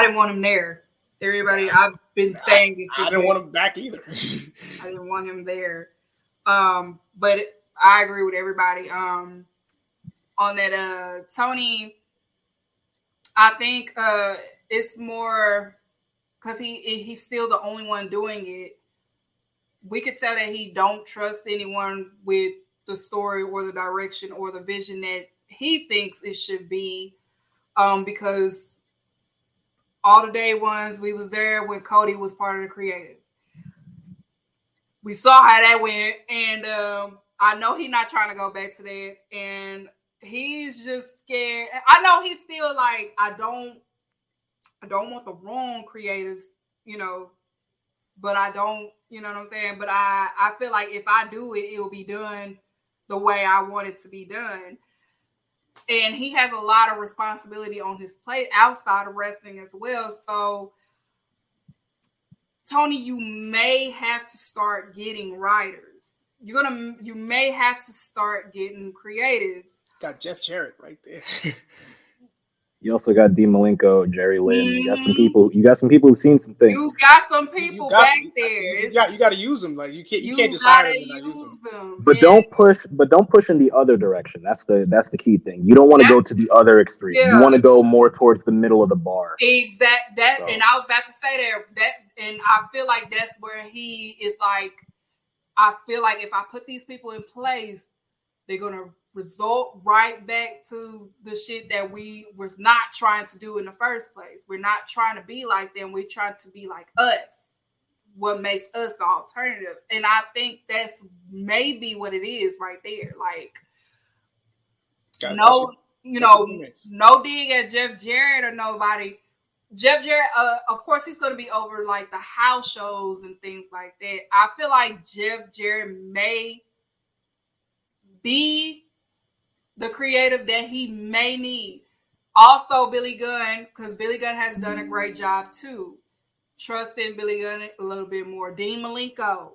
didn't want him there. Everybody, I've been saying this. I didn't want him back either. I didn't want him there. But I agree with everybody. On that, Tony, I think it's more because he's still the only one doing it. We could tell that he don't trust anyone with the story or the direction or the vision that he thinks it should be, because all the day ones we was there when Cody was part of the creative. We saw how that went, and I know he's not trying to go back to that, and he's just scared. I know he's still I don't want the wrong creatives, but I don't, you know what I'm saying? But I feel like if I do it, it'll be done the way I want it to be done. And he has a lot of responsibility on his plate outside of wrestling as well. So, Tony, you may have to start getting writers. You may have to start getting creatives. Got Jeff Jarrett right there. You also got Dean Malenko, Jerry Lynn. You got some people. You got some people who've seen some things. You got some people back there. You got to use them. You can't just hire them and not use them. But don't push in the other direction. That's the key thing. You don't want to go to the other extreme. Yeah. You want to go more towards the middle of the bar. Exactly. And I was about to say and I feel like that's where he is I feel like if I put these people in place, they're gonna result right back to the shit that we was not trying to do in the first place. We're not trying to be like them. We're trying to be like us. What makes us the alternative? And I think that's maybe what it is right there. No dig at Jeff Jarrett or nobody. Jeff Jarrett, of course, he's going to be over the house shows and things like that. I feel like Jeff Jarrett may be the creative that he may need. Also, Billy Gunn, because Billy Gunn has done a great job too. Trust in Billy Gunn a little bit more. Dean Malenko,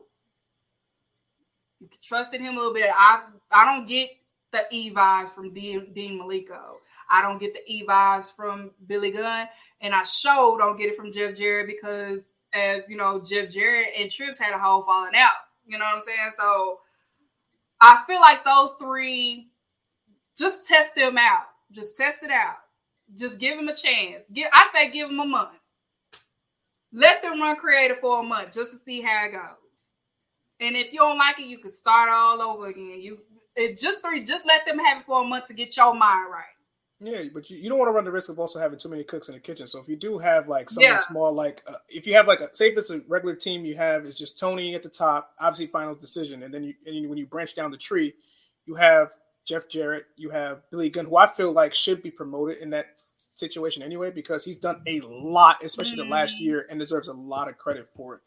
you can trust in him a little bit. I don't get the E vibes from Dean Malenko. I don't get the E vibes from Billy Gunn, and I don't get it from Jeff Jarrett because, Jeff Jarrett and Trips had a whole falling out. You know what I'm saying? So I feel like those three. Just test them out. Just test it out. Just give them a chance. I say give them a month. Let them run creative for a month just to see how it goes. And if you don't like it, you can start all over again. Just let them have it for a month to get your mind right. Yeah, but you don't want to run the risk of also having too many cooks in the kitchen. So if you do have something small, if you have say if it's a regular team, you have it's just Tony at the top, obviously final decision, and then when you branch down the tree, you have Jeff Jarrett, you have Billy Gunn, who I feel should be promoted in that situation anyway, because he's done a lot, especially the last year, and deserves a lot of credit for it.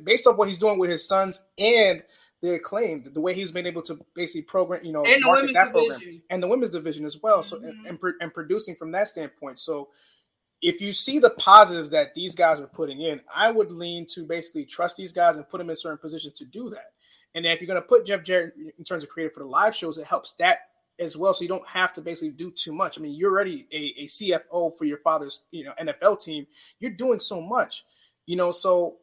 Based on what he's doing with his sons and the Acclaim, the way he's been able to basically program, market that program, and the women's division as well. So and producing from that standpoint. So if you see the positives that these guys are putting in, I would lean to basically trust these guys and put them in certain positions to do that. And then if you're going to put Jeff Jarrett in terms of creative for the live shows, it helps that as well. So you don't have to basically do too much. I mean, you're already a CFO for your father's, NFL team. You're doing so much, so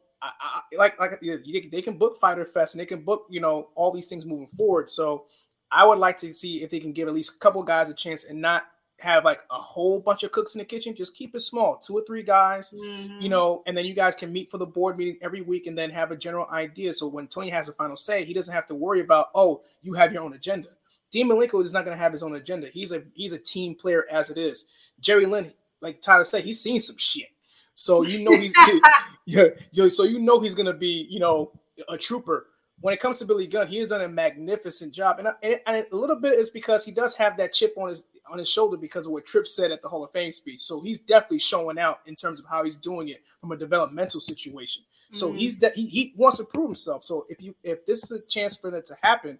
they can book Fighter Fest and they can book, all these things moving forward. So I would like to see if they can give at least a couple guys a chance and not have like a whole bunch of cooks in the kitchen. Just keep it small, 2 or 3 guys, and then you guys can meet for the board meeting every week and then have a general idea. So when Tony has the final say, he doesn't have to worry about, you have your own agenda. Dean Malenko is not going to have his own agenda. He's a team player as it is. Jerry Lynn, like Tyler said, he's seen some shit. So he's so he's going to be, a trooper. When it comes to Billy Gunn, he has done a magnificent job, and a little bit is because he does have that chip on his shoulder because of what Tripp said at the Hall of Fame speech. So he's definitely showing out in terms of how he's doing it from a developmental situation. So he wants to prove himself. So if this is a chance for that to happen,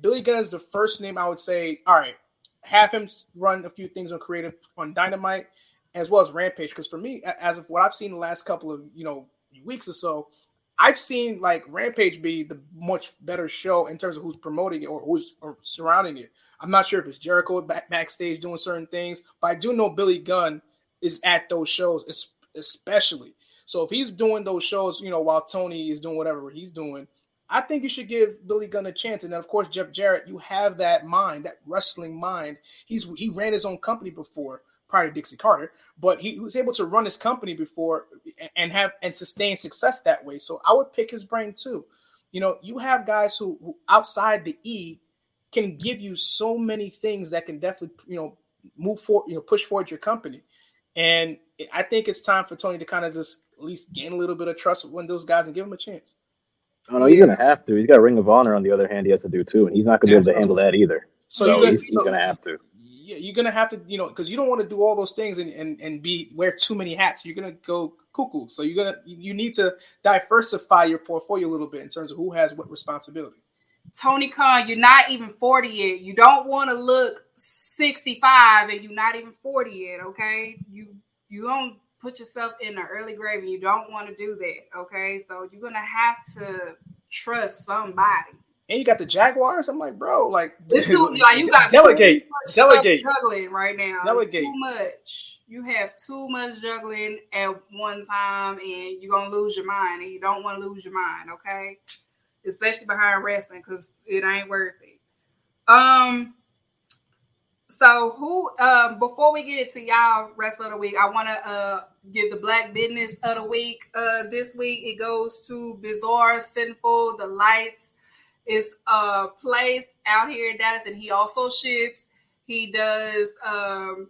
Billy Gunn is the first name I would say. All right, have him run a few things on creative on Dynamite as well as Rampage. Because for me, as of what I've seen the last couple of weeks or so, I've seen like Rampage be the much better show in terms of who's promoting it or who's surrounding it. I'm not sure if it's Jericho backstage doing certain things, but I do know Billy Gunn is at those shows, especially. So if he's doing those shows, while Tony is doing whatever he's doing, I think you should give Billy Gunn a chance. And then, of course, Jeff Jarrett, you have that mind, that wrestling mind. He ran his own company before, prior to Dixie Carter, but he was able to run his company before and sustain success that way. So I would pick his brain too. You have guys who outside the E can give you so many things that can definitely, move forward, push forward your company. And I think it's time for Tony to kind of just at least gain a little bit of trust with those guys and give them a chance. Oh no, he's gonna have to. He's got Ring of Honor on the other hand. He has to do too, and he's not gonna be able to handle that either. So he's gonna have to. Yeah, you're gonna have to, because you don't want to do all those things and wear too many hats. You're gonna go cuckoo. So you need to diversify your portfolio a little bit in terms of who has what responsibility. Tony Khan, you're not even 40 yet. You don't want to look 65 and you're not even 40 yet. Okay, you don't put yourself in the early grave and you don't want to do that. Okay, so you're gonna have to trust somebody. And you got the Jaguars. I'm like, bro, like this dude, you got delegate juggling right now. Delegate. It's too much. You have too much juggling at one time, and you're gonna lose your mind. And you don't want to lose your mind, okay? Especially behind wrestling, because it ain't worth it. So who? Before we get into y'all wrestler of the week, I want to give the Black Bidness of the week. This week it goes to Bizarre Sinful. The Lights is a place out here in Dallas, and he also ships. He does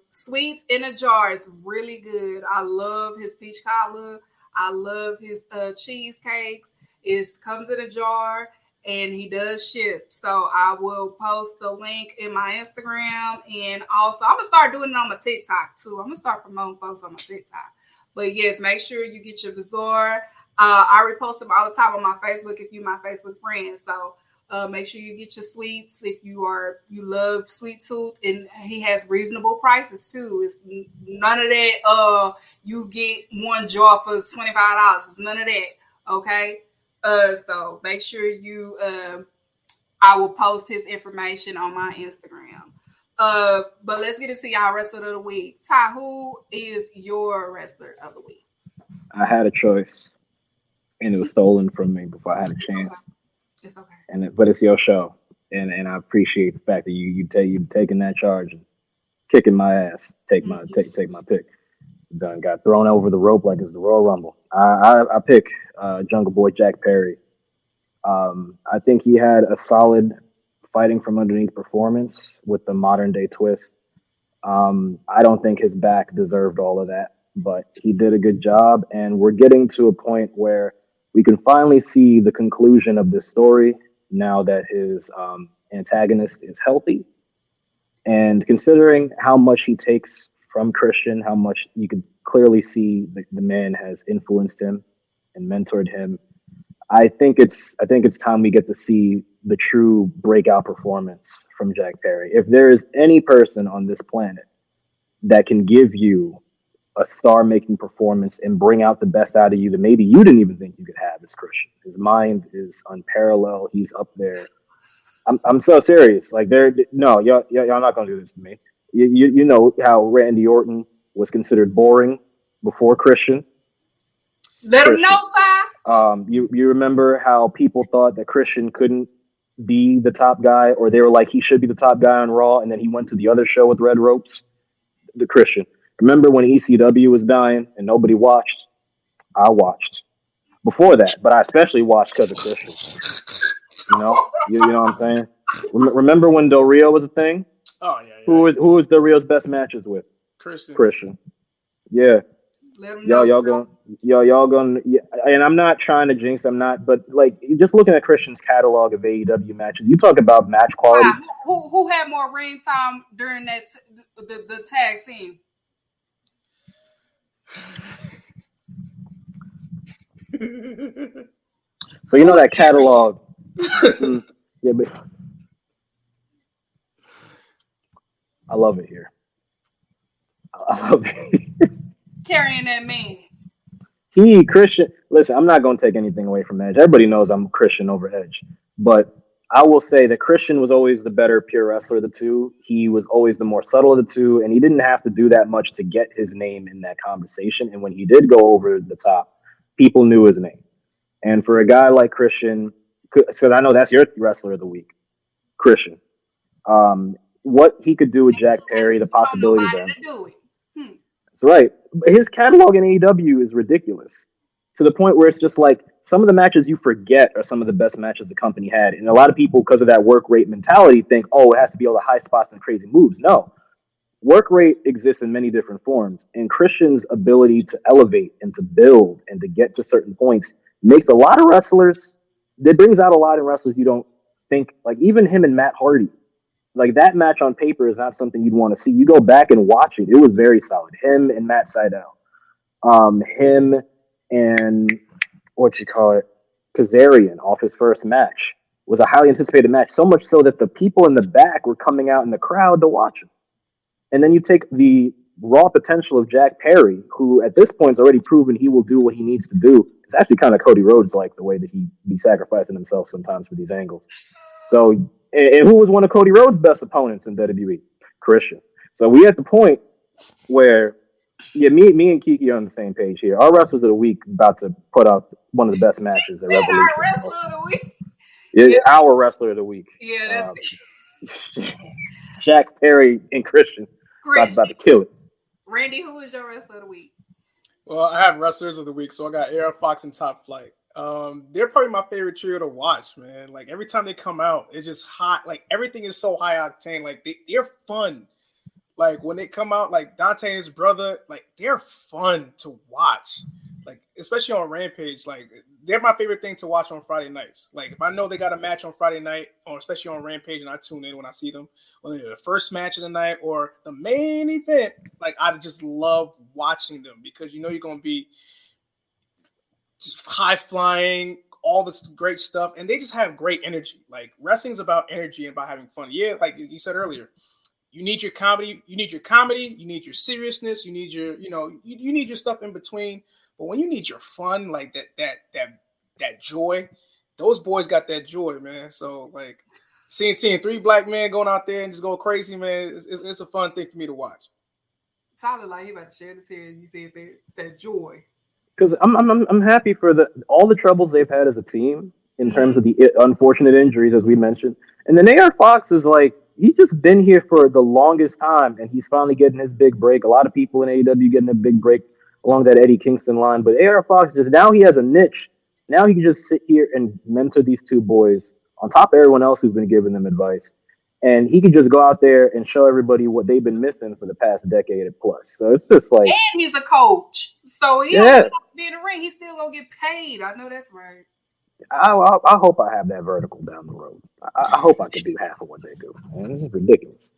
sweets in a jar. It's really good. I love his peach cobbler. I love his cheesecakes. It comes in a jar, and he does ship. So I will post the link in my Instagram, and also I'm gonna start doing it on my TikTok too. I'm gonna start promoting folks on my TikTok. But yes, make sure you get your Bizarre. I repost them all the time on my Facebook if you're my Facebook friend. So make sure you get your sweets if you love Sweet Tooth, and he has reasonable prices too. It's none of that. You get one jar for $25. It's none of that. Okay. So make sure you. I will post his information on my Instagram. But let's get into y'all wrestler of the week. Ty, who is your wrestler of the week? I had a choice, and it was stolen from me before I had a chance. It's okay. But it's your show, and I appreciate the fact that you taking that charge and kicking my ass. Take my pick. Done got thrown over the rope like it's the Royal Rumble. I pick Jungle Boy Jack Perry. I think he had a solid fighting from underneath performance with the modern day twist. I don't think his back deserved all of that, but he did a good job, and we're getting to a point where we can finally see the conclusion of this story now that his antagonist is healthy. And considering how much he takes from Christian, how much you could clearly see the man has influenced him and mentored him, I think it's time we get to see the true breakout performance from Jack Perry. If there is any person on this planet that can give you a star-making performance and bring out the best out of you that maybe you didn't even think you could have as Christian. His mind is unparalleled. He's up there. I'm so serious. Like, y'all not gonna do this to me. You know how Randy Orton was considered boring before Christian. Let him know, Ty. You remember how people thought that Christian couldn't be the top guy, or they were like he should be the top guy on Raw, and then he went to the other show with red ropes. The Christian. Remember when ECW was dying and nobody watched? I watched before that, but I especially watched because of Christian. You know what I'm saying? Remember when Del Rio was a thing? Oh yeah. Who was Del Rio's best matches with? Christian. Yeah. Y'all going, yeah, and I'm not trying to jinx. I'm not, but like just looking at Christian's catalog of AEW matches, you talk about match quality. Who had more ring time during that the tag scene? So you know that catalog. Yeah, but I love it here. I love it. Carrying that man. Christian. Listen, I'm not going to take anything away from Edge. Everybody knows I'm Christian over Edge, but I will say that Christian was always the better pure wrestler of the two. He was always the more subtle of the two, and he didn't have to do that much to get his name in that conversation. And when he did go over the top, people knew his name. And for a guy like Christian, because I know that's your wrestler of the week, Christian, what he could do with Jack Perry, the possibilities there. That's right. His catalog in AEW is ridiculous to the point where it's just like some of the matches you forget are some of the best matches the company had. And a lot of people, because of that work rate mentality, think, oh, it has to be all the high spots and crazy moves. No. Work rate exists in many different forms. And Christian's ability to elevate and to build and to get to certain points makes a lot of wrestlers, that brings out a lot of wrestlers you don't think, like even him and Matt Hardy. Like that match on paper is not something you'd want to see. You go back and watch it. It was very solid. Him and Matt Sydal. Him and Kazarian off his first match was a highly anticipated match. So much so that the people in the back were coming out in the crowd to watch him. And then you take the raw potential of Jack Perry, who at this point is already proven he will do what he needs to do. It's actually kind of Cody Rhodes like the way that he be sacrificing himself sometimes for these angles. So, and who was one of Cody Rhodes' best opponents in WWE? Christian. So we at the point where, yeah, me and Kiki are on the same page here. Our wrestlers of the week about to put out one of the best matches at Revolution. Our wrestler of the week. Yeah, our wrestler of the week. Yeah, that's Jack Perry and Christian. About to kill it. Randy, who is your wrestler of the week? Well, I have wrestlers of the week, so I got Ariel Fox and Top Flight. They're probably my favorite trio to watch, man. Like every time they come out, it's just hot. Like everything is so high octane. Like they're fun. Like when they come out, like Dante and his brother, like they're fun to watch. Like especially on Rampage, like they're my favorite thing to watch on Friday nights. Like if I know they got a match on Friday night, or especially on Rampage, and I tune in when I see them, whether they're the first match of the night or the main event, like I just love watching them because you know you're gonna be high flying, all this great stuff, and they just have great energy. Like wrestling's about energy and about having fun. Yeah, like you said earlier, you need your comedy, you need your seriousness, you need your, you need your stuff in between. But when you need your fun, like that joy, those boys got that joy, man. So like seeing three black men going out there and just go crazy, man, it's a fun thing for me to watch. Tyler, like he about to share the tears. You said that it's that joy. Because I'm happy for all the troubles they've had as a team in terms of the unfortunate injuries, as we mentioned. And then AR Fox is like, he's just been here for the longest time, and he's finally getting his big break. A lot of people in AEW getting a big break along that Eddie Kingston line. But AR Fox, now he has a niche. Now he can just sit here and mentor these two boys on top of everyone else who's been giving them advice. And he could just go out there and show everybody what they've been missing for the past decade plus. So it's just like... And he's a coach. So he don't have to be in the ring. He's still going to get paid. I know that's right. I hope I have that vertical down the road. I hope I can do half of what they do. Man, this is ridiculous.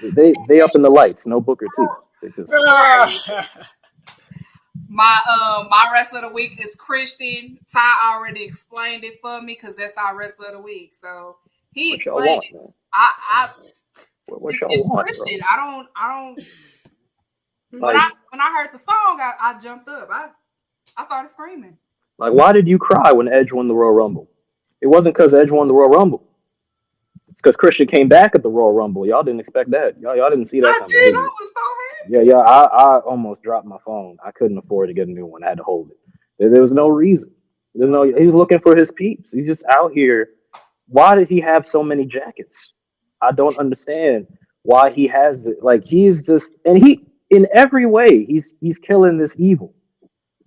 They up in the lights. No Booker T. My wrestler of the week is Christian. Ty already explained it for me because that's our wrestler of the week. So he explained it. What y'all it's want, Christian. bro? I don't. When I heard the song, I jumped up. I started screaming. Like, why did you cry when Edge won the Royal Rumble? It wasn't because Edge won the Royal Rumble. It's because Christian came back at the Royal Rumble. Y'all didn't expect that. Y'all didn't see that I coming. did. I was so happy. Yeah. I almost dropped my phone. I couldn't afford to get a new one. I had to hold it. There was no reason. He's looking for his peeps. He's just out here. Why did he have so many jackets? I don't understand why he has it. Like, he's just, and he, in every way, he's killing this evil.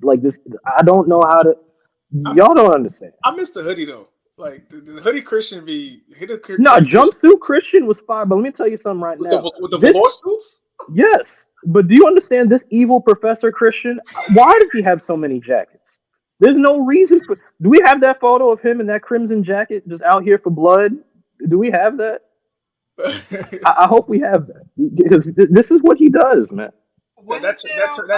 Like this, I don't know how to. Y'all don't understand. I miss the hoodie though. Like the hoodie Christian be jumpsuit Christian was fire. But let me tell you something right now. With the velour suits. Yes, but do you understand this evil Professor Christian? Why does he have so many jackets? There's no reason for. Do we have that photo of him in that crimson jacket just out here for blood? Do we have that? I hope we have that, because this is what he does, man. When that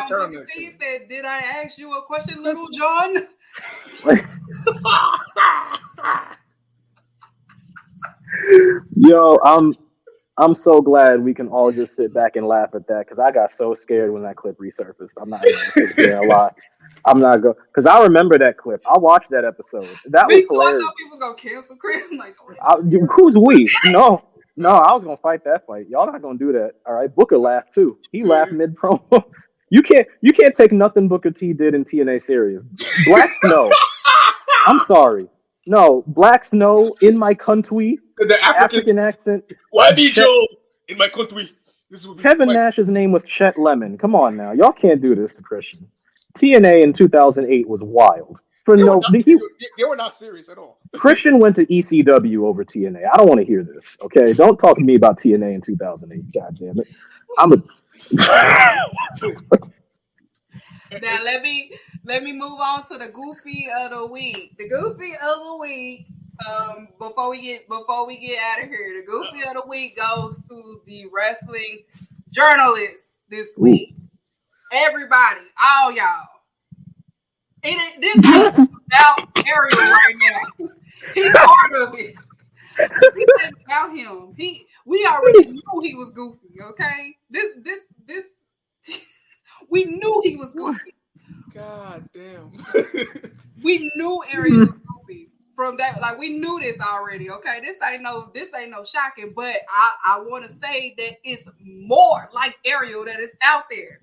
term he said, "Did I ask you a question, Little John?" Yo, I'm so glad we can all just sit back and laugh at that, because I got so scared when that clip resurfaced. I'm not going to lie. I'm not going, because I remember that clip. I watched that episode. That was hilarious. I thought people was going to cancel Chris. Like, who's we? No, I was going to fight that fight. Y'all not going to do that. All right, Booker laughed too. He laughed mid promo. You can't take nothing Booker T did in TNA serious. Black Snow. I'm sorry. No, Black Snow in my country. The African accent. Why be Joe in my country? Kevin Nash's name was Chet Lemon. Come on now. Y'all can't do this to Christian. TNA in 2008 was wild. They were not serious at all. Christian went to ECW over TNA. I don't want to hear this, okay? Don't talk to me about TNA in 2008. God damn it. Now let me move on to the Goofy of the Week. The Goofy of the Week. Before we get out of here, the Goofy of the Week goes to the wrestling journalists this week. Everybody, all y'all. This is about Ariel right now. He's part of it. This is about him. We already knew he was goofy. Okay, this. We knew he was goofy. God damn. We knew Ariel was goofy from that. Like, we knew this already. Okay, this ain't no shocking. But I want to say that it's more like Ariel that is out there.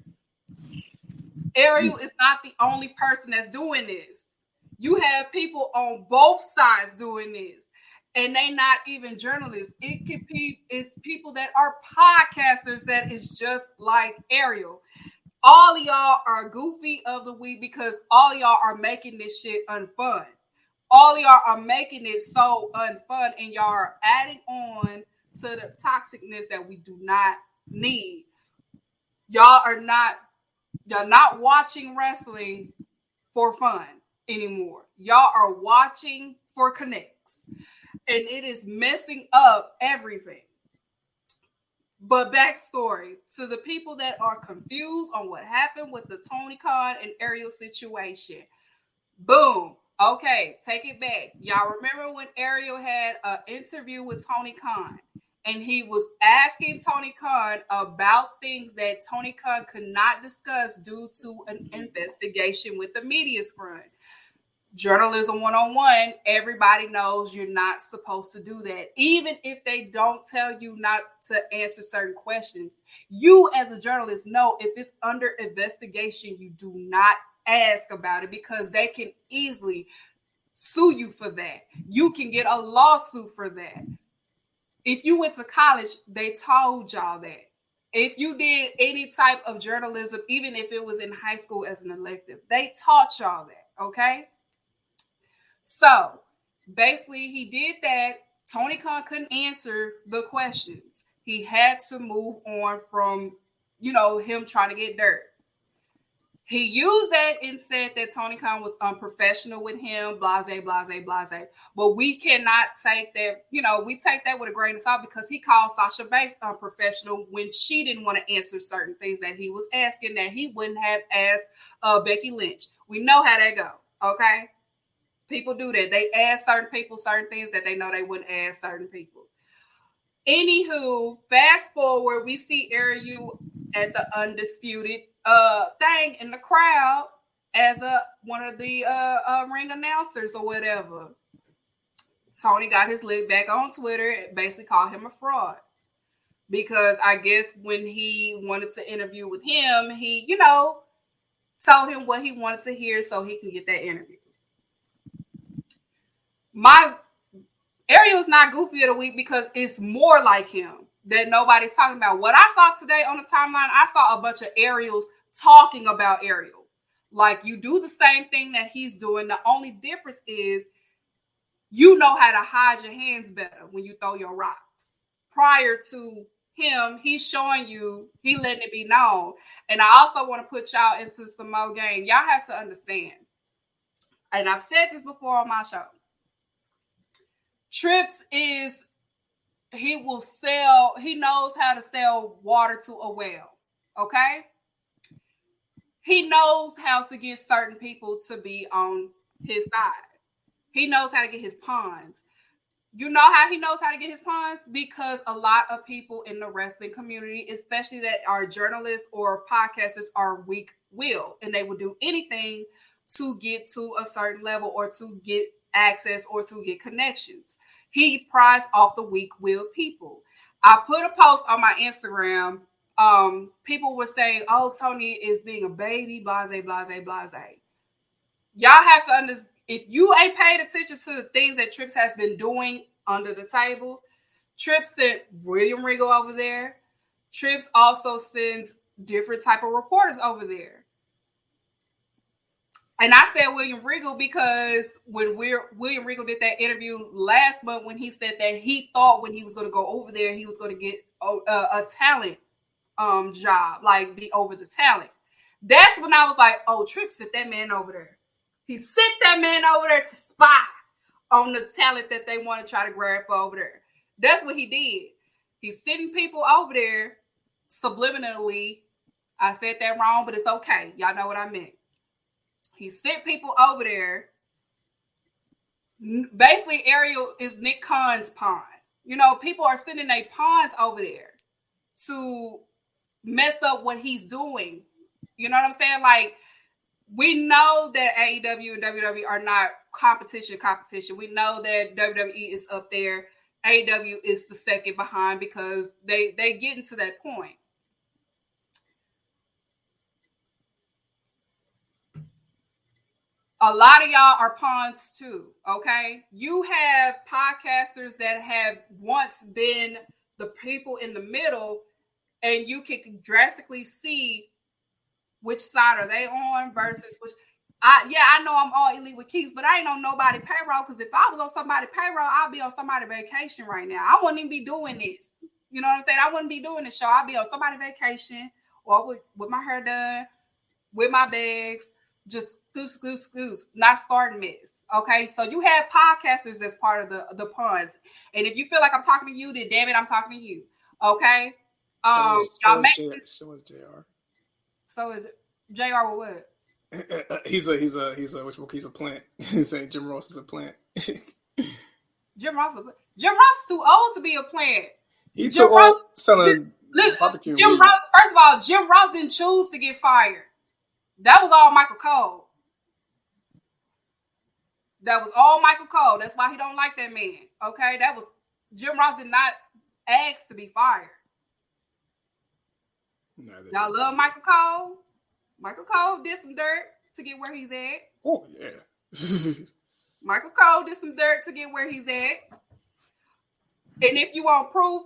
Ariel is not the only person that's doing this. You have people on both sides doing this, and they not even journalists. It's people that are podcasters that is just like Ariel. All of y'all are Goofy of the Week because all of y'all are making this shit unfun. All of y'all are making it so unfun, and y'all are adding on to the toxicness that we do not need. Y'all are not watching wrestling for fun anymore. Y'all are watching for connects, and it is messing up everything. But backstory to the people that are confused on what happened with the Tony Khan and Ariel situation. Boom. Okay, take it back. Y'all remember when Ariel had an interview with Tony Khan, and he was asking Tony Khan about things that Tony Khan could not discuss due to an investigation with the media screen. Journalism 101, everybody knows you're not supposed to do that. Even if they don't tell you not to answer certain questions, you as a journalist know if it's under investigation, you do not ask about it because they can easily sue you for that. You can get a lawsuit for that. If you went to college, they told y'all that. If you did any type of journalism, even if it was in high school as an elective, they taught y'all that, okay? So, basically, he did that. Tony Khan couldn't answer the questions. He had to move on from, him trying to get dirt. He used that and said that Tony Khan was unprofessional with him, blase, blase, blase. But we cannot take that, we take that with a grain of salt because he called Sasha Banks unprofessional when she didn't want to answer certain things that he was asking that he wouldn't have asked Becky Lynch. We know how that go, okay? People do that. They ask certain people certain things that they know they wouldn't ask certain people. Anywho, fast forward, we see Ariel at the Undisputed thing in the crowd as one of the ring announcers or whatever. Tony got his lick back on Twitter and basically called him a fraud. Because I guess when he wanted to interview with him, he, told him what he wanted to hear so he can get that interview. Ariel's not Goofy of the Week because it's more like him that nobody's talking about. What I saw today on the timeline, I saw a bunch of Ariels talking about Ariel. Like, you do the same thing that he's doing. The only difference is you know how to hide your hands better when you throw your rocks. Prior to him, he's showing you, he letting it be known. And I also want to put y'all into some more game. Y'all have to understand, and I've said this before on my show, Trips he knows how to sell water to a well, okay? He knows how to get certain people to be on his side. He knows how to get his pawns. You know how he knows how to get his pawns? Because a lot of people in the wrestling community, especially that are journalists or podcasters, are weak-willed, and they will do anything to get to a certain level or to get access or to get connections. He prized off the weak-willed people. I put a post on my Instagram. People were saying, "Oh, Tony is being a baby, blase, blase, blase." Y'all have to understand. If you ain't paid attention to the things that Trips has been doing under the table, Trips sent William Regal over there. Trips also sends different type of reporters over there. And I said William Regal because when William Regal did that interview last month, when he said that he thought when he was going to go over there, he was going to get a talent job, like be over the talent. That's when I was like, oh, Trips sent that man over there. He sent that man over there to spy on the talent that they want to try to grab for over there. That's what he did. He's sending people over there subliminally. I said that wrong, but it's okay. Y'all know what I meant. He sent people over there. Basically, Ariel is Nick Khan's pawn. People are sending their pawns over there to mess up what he's doing. You know what I'm saying? Like, we know that AEW and WWE are not competition. We know that WWE is up there. AEW is the second behind because they getting to that point. A lot of y'all are pawns too, okay? You have podcasters that have once been the people in the middle, and you can drastically see which side are they on versus which. I know I'm all elite with Keeks, but I ain't on nobody payroll, because if I was on somebody payroll, I'd be on somebody vacation right now. I wouldn't even be doing this. You know what I'm saying? I wouldn't be doing this show. I'd be on somebody vacation or with my hair done, with my bags, just scoos, not starting mess. Okay, so you have podcasters that's part of the puns, and if you feel like I'm talking to you, then damn it, I'm talking to you. Okay, y'all make so is JR. So is JR with what? He's a plant. He's saying Jim Ross is a plant. Jim Ross is too old to be a plant. He's too old selling barbecue. Jim Ross, first of all, Jim Ross didn't choose to get fired. That was all Michael Cole. That's why he don't like that man. Okay, Jim Ross did not ask to be fired. Y'all love Michael Cole. Michael Cole did some dirt to get where he's at. Oh, yeah. Michael Cole did some dirt to get where he's at. And if you want proof,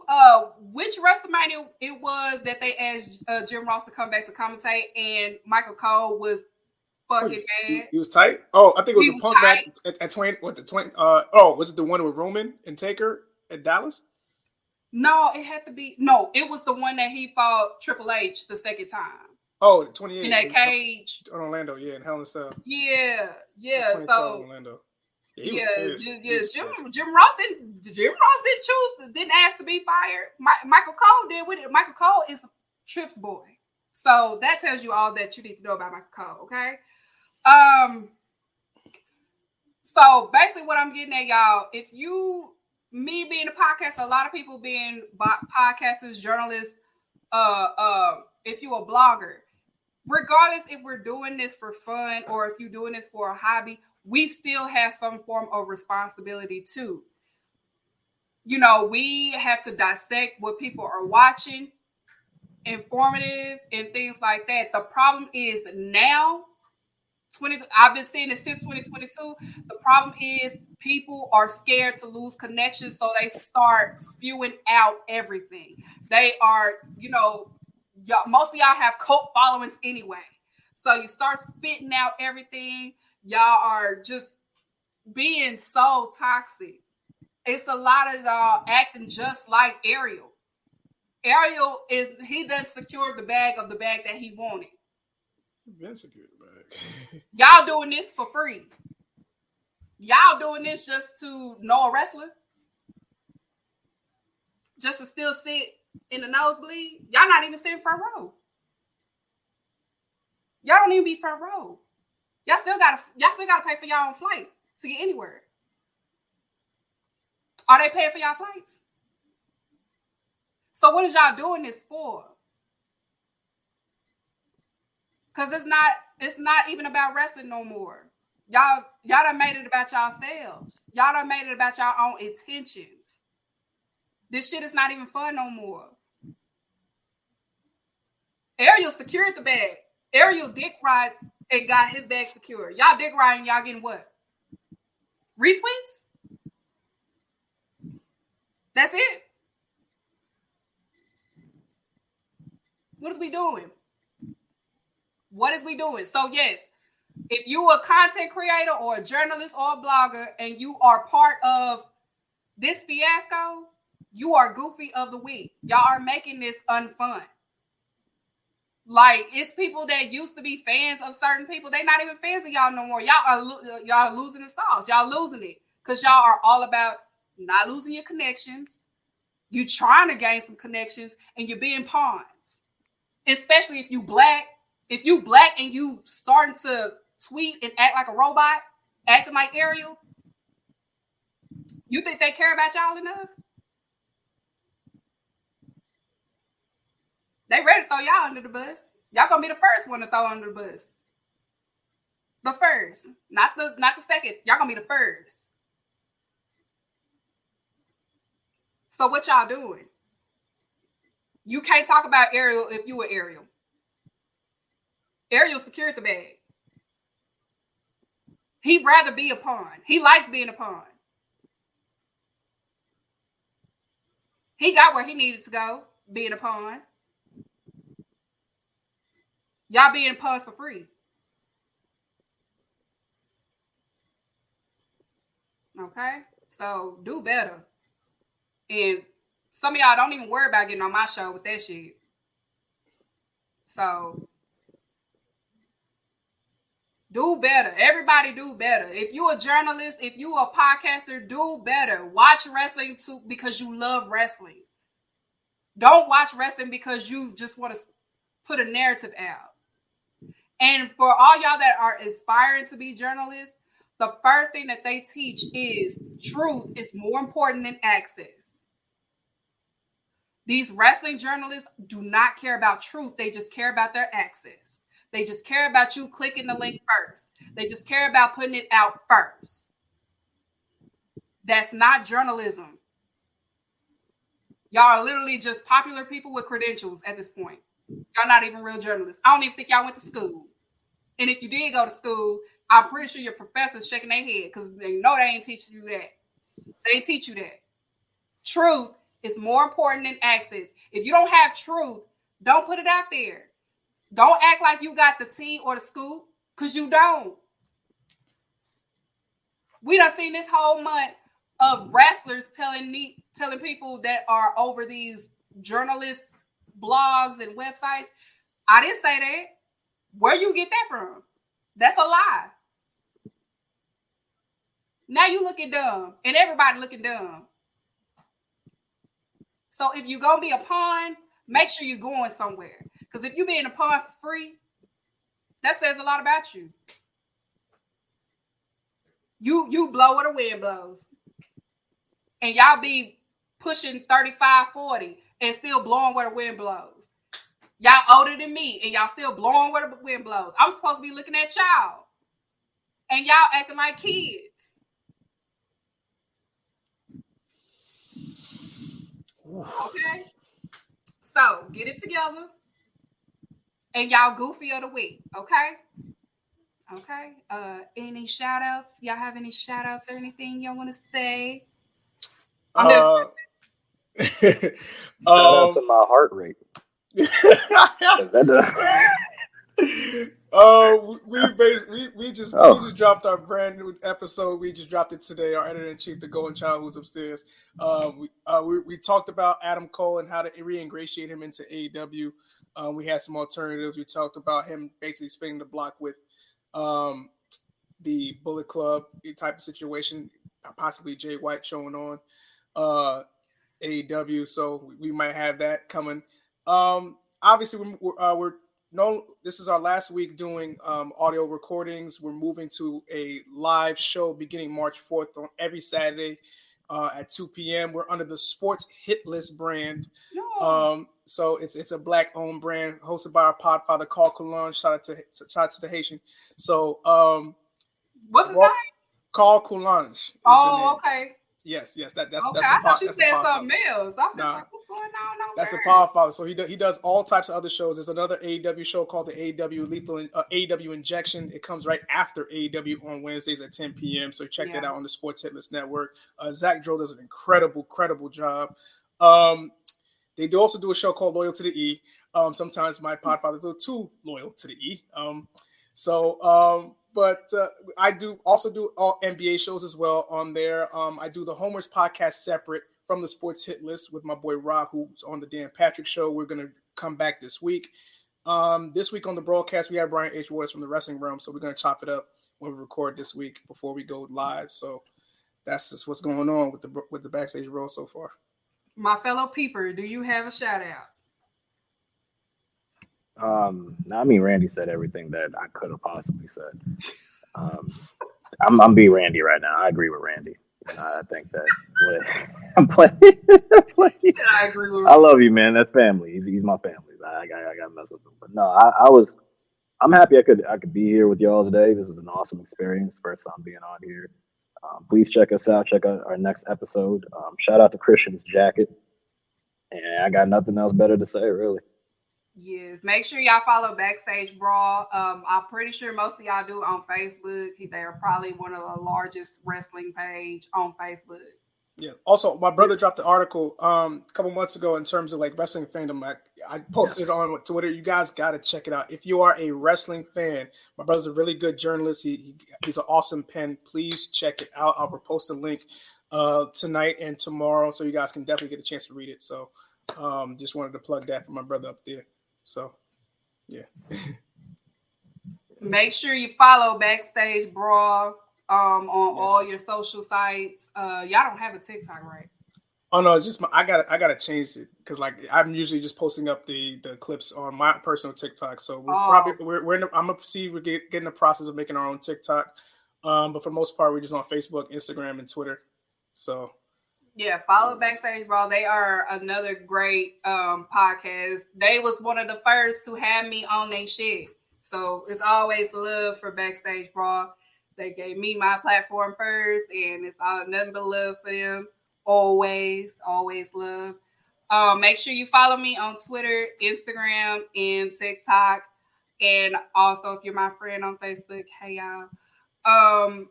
which WrestleMania it was that they asked Jim Ross to come back to commentate, and Michael Cole was fucking mad. He was tight? Oh, I think it was a Punk match at 20. What, the 20? Was it the one with Roman and Taker at Dallas? No, it had to be. No, it was the one that he fought Triple H the second time. Oh, 28. In that cage. In Orlando, yeah, in Hell in a Cell. Yeah. So, Orlando. Yeah, Jim Ross didn't didn't ask to be fired. Michael Cole did with it. Michael Cole is Trips' boy. So that tells you all that you need to know about Michael Cole, okay? So basically what I'm getting at, y'all, me being a podcaster, a lot of people being podcasters, journalists, if you a blogger, regardless if we're doing this for fun or if you're doing this for a hobby, we still have some form of responsibility too. We have to dissect what people are watching, informative and things like that. The problem is now, I've been seeing it since 2022. The problem is people are scared to lose connections, so they start spewing out everything. They are, most of y'all have cult followings anyway. So you start spitting out everything. Y'all are just being so toxic. It's a lot of y'all acting just like Ariel. Ariel he done secured the bag that he wanted. Been secured the bag. Y'all doing this for free. Y'all doing this just to know a wrestler? Just to still sit in the nosebleed? Y'all not even sitting front row. Y'all don't even be front row. Y'all still gotta pay for y'all own flight to get anywhere. Are they paying for y'all flights? So what is y'all doing this for? Because it's not even about wrestling no more. Y'all done made it about yourselves. Y'all done made it about your own intentions. This shit is not even fun no more. Ariel secured the bag. Ariel dick ride and got his bag secured. Y'all dick riding, y'all getting what? Retweets? That's it. What is we doing? What is we doing? So yes, if you a content creator or a journalist or a blogger and you are part of this fiasco, you are goofy of the week. Y'all are making this unfun. Like, it's people that used to be fans of certain people. They're not even fans of y'all no more. Y'all are losing the sauce. Y'all losing it because y'all are all about not losing your connections. You trying to gain some connections and you're being pawns. Especially if you black. If you black and you starting to tweet and act like a robot, acting like Ariel, you think they care about y'all enough? They ready to throw y'all under the bus. Y'all gonna be the first one to throw under the bus. The first, not the second. Y'all gonna be the first. So what y'all doing? You can't talk about Ariel if you were Ariel. Ariel secured the bag. He'd rather be a pawn. He likes being a pawn. He got where he needed to go, being a pawn. Y'all being pawns for free. Okay? So do better. And some of y'all don't even worry about getting on my show with that shit. So do better. Everybody do better. If you a journalist, if you a podcaster, do better. Watch wrestling too because you love wrestling. Don't watch wrestling because you just want to put a narrative out. And for all y'all that are aspiring to be journalists, the first thing that they teach is truth is more important than access. These wrestling journalists do not care about truth. They just care about their access. They just care about you clicking the link first. They just care about putting it out first. That's not journalism. Y'all are literally just popular people with credentials at this point. Y'all not even real journalists. I don't even think y'all went to school. And if you did go to school, I'm pretty sure your professor's shaking their head because they know they ain't teaching you that. They ain't teach you that. Truth is more important than access. If you don't have truth, don't put it out there. Don't act like you got the tea or the scoop because you don't. We done seen this whole month of wrestlers telling people that are over these journalist blogs and websites. I didn't say that. Where you get that from? That's a lie. Now you looking dumb and everybody looking dumb. So if you're going to be a pawn, make sure you're going somewhere. Because if you're being a pawn for free, that says a lot about you. You blow where the wind blows. And y'all be pushing 35, 40 and still blowing where the wind blows. Y'all older than me, and y'all still blowing where the wind blows. I'm supposed to be looking at y'all, and y'all acting like kids. Okay? So, get it together, and y'all goofy of the week, okay? Okay. Any shout outs? Y'all have any shout outs or anything y'all want to say? Shout out to my heart rate. We just dropped our brand new episode. We just dropped it today. Our editor in chief, the Golden Child, who's upstairs. We talked about Adam Cole and how to reingratiate him into AEW. We had some alternatives. We talked about him basically spinning the block with the Bullet Club type of situation, possibly Jay White showing on AEW. So we might have that coming. Obviously, this is our last week doing audio recordings. We're moving to a live show beginning March 4th on every Saturday at 2 p.m. We're under the Sports Hit List brand. So it's a black-owned brand hosted by our podfather, Carl Coulange. Shout out to the Haitian. So what's his name? Carl Coulange. Oh, okay. Yes, that's okay. That's I thought you that's said something else. I'm just like, what's going on? That's the Podfather. So he does all types of other shows. There's another AEW show called the AEW Injection. It comes right after AEW on Wednesdays at 10 p.m. So check that out on the Sports Hit List Network. Zach Droll does an incredible job. They do also do a show called Loyal to the E. Sometimes my Podfather's a little too loyal to the E. But I also do all NBA shows as well on there. I do the Homers podcast separate from the Sports Hit List with my boy Rob, who's on the Dan Patrick Show. We're going to come back this week. This week on the broadcast, we have Brian H. Waters from the Wrestling Realm, so we're going to chop it up when we record this week before we go live. So that's just what's going on with the Backstage Brawl so far. My fellow peeper, do you have a shout out? I mean, Randy said everything that I could have possibly said. I'm being Randy right now. I agree with Randy. I think that I'm playing. I agree with Randy. I love you, man. That's family. He's my family. I gotta mess with him. But no, I'm happy I could be here with y'all today. This was an awesome experience. First time being on here. Please check us out. Check out our next episode. Shout out to Christian's jacket. And I got nothing else better to say, really. Yes, make sure y'all follow Backstage Brawl. I'm pretty sure most of y'all do on Facebook. They are probably one of the largest wrestling page on Facebook. Yeah. Also, my brother dropped the article a couple months ago in terms of like wrestling fandom. I posted it on Twitter. You guys got to check it out. If you are a wrestling fan, my brother's a really good journalist. He's an awesome pen. Please check it out. I'll post a link tonight and tomorrow, so you guys can definitely get a chance to read it. So just wanted to plug that for my brother up there. So, yeah. Make sure you follow Backstage Brawl on all your social sites. Y'all don't have a TikTok, right? Oh no, it's just I gotta change it because like I'm usually just posting up the clips on my personal TikTok. So we're getting the process of making our own TikTok. But for the most part, we're just on Facebook, Instagram, and Twitter. So. Yeah, follow Backstage Brawl. They are another great podcast. They was one of the first to have me on their shit. So it's always love for Backstage Brawl. They gave me my platform first, and it's all nothing but love for them. Always love. Make sure you follow me on Twitter, Instagram, and TikTok. And also, if you're my friend on Facebook, hey y'all.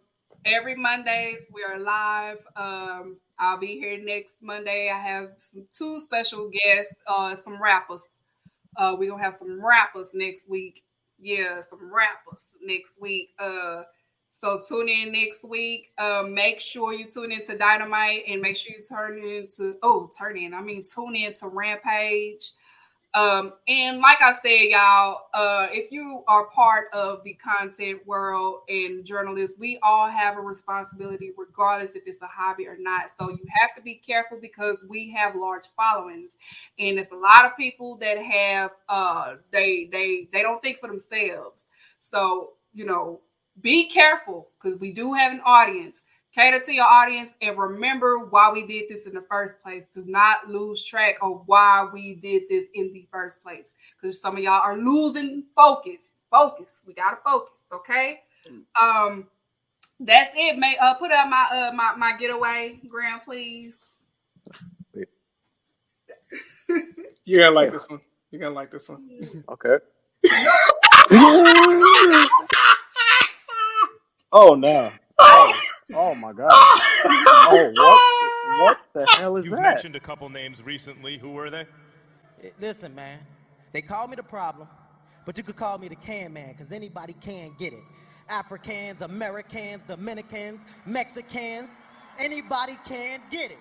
Every Mondays we are live. I'll be here next Monday. I have two special guests, some rappers. We're going to have some rappers next week. Yeah, some rappers next week. So tune in next week. Make sure you tune into Dynamite and make sure you tune in to Rampage. And like I said, y'all, if you are part of the content world and journalists, we all have a responsibility, regardless if it's a hobby or not. So you have to be careful because we have large followings, and it's a lot of people that have they don't think for themselves. So be careful because we do have an audience. Cater to your audience and remember why we did this in the first place. Do not lose track of why we did this in the first place. Because some of y'all are losing focus. Focus. We gotta focus, okay? That's it. May put up my getaway, Graham, please. You're gonna like this one. You're gonna like this one. Okay. Oh no. Oh my God. Oh, what the hell is You've that? mentioned a couple names recently. Who were they? Listen, man. They call me the problem, but you could call me the can man, because anybody can get it. Africans, Americans, Dominicans, Mexicans, anybody can get it.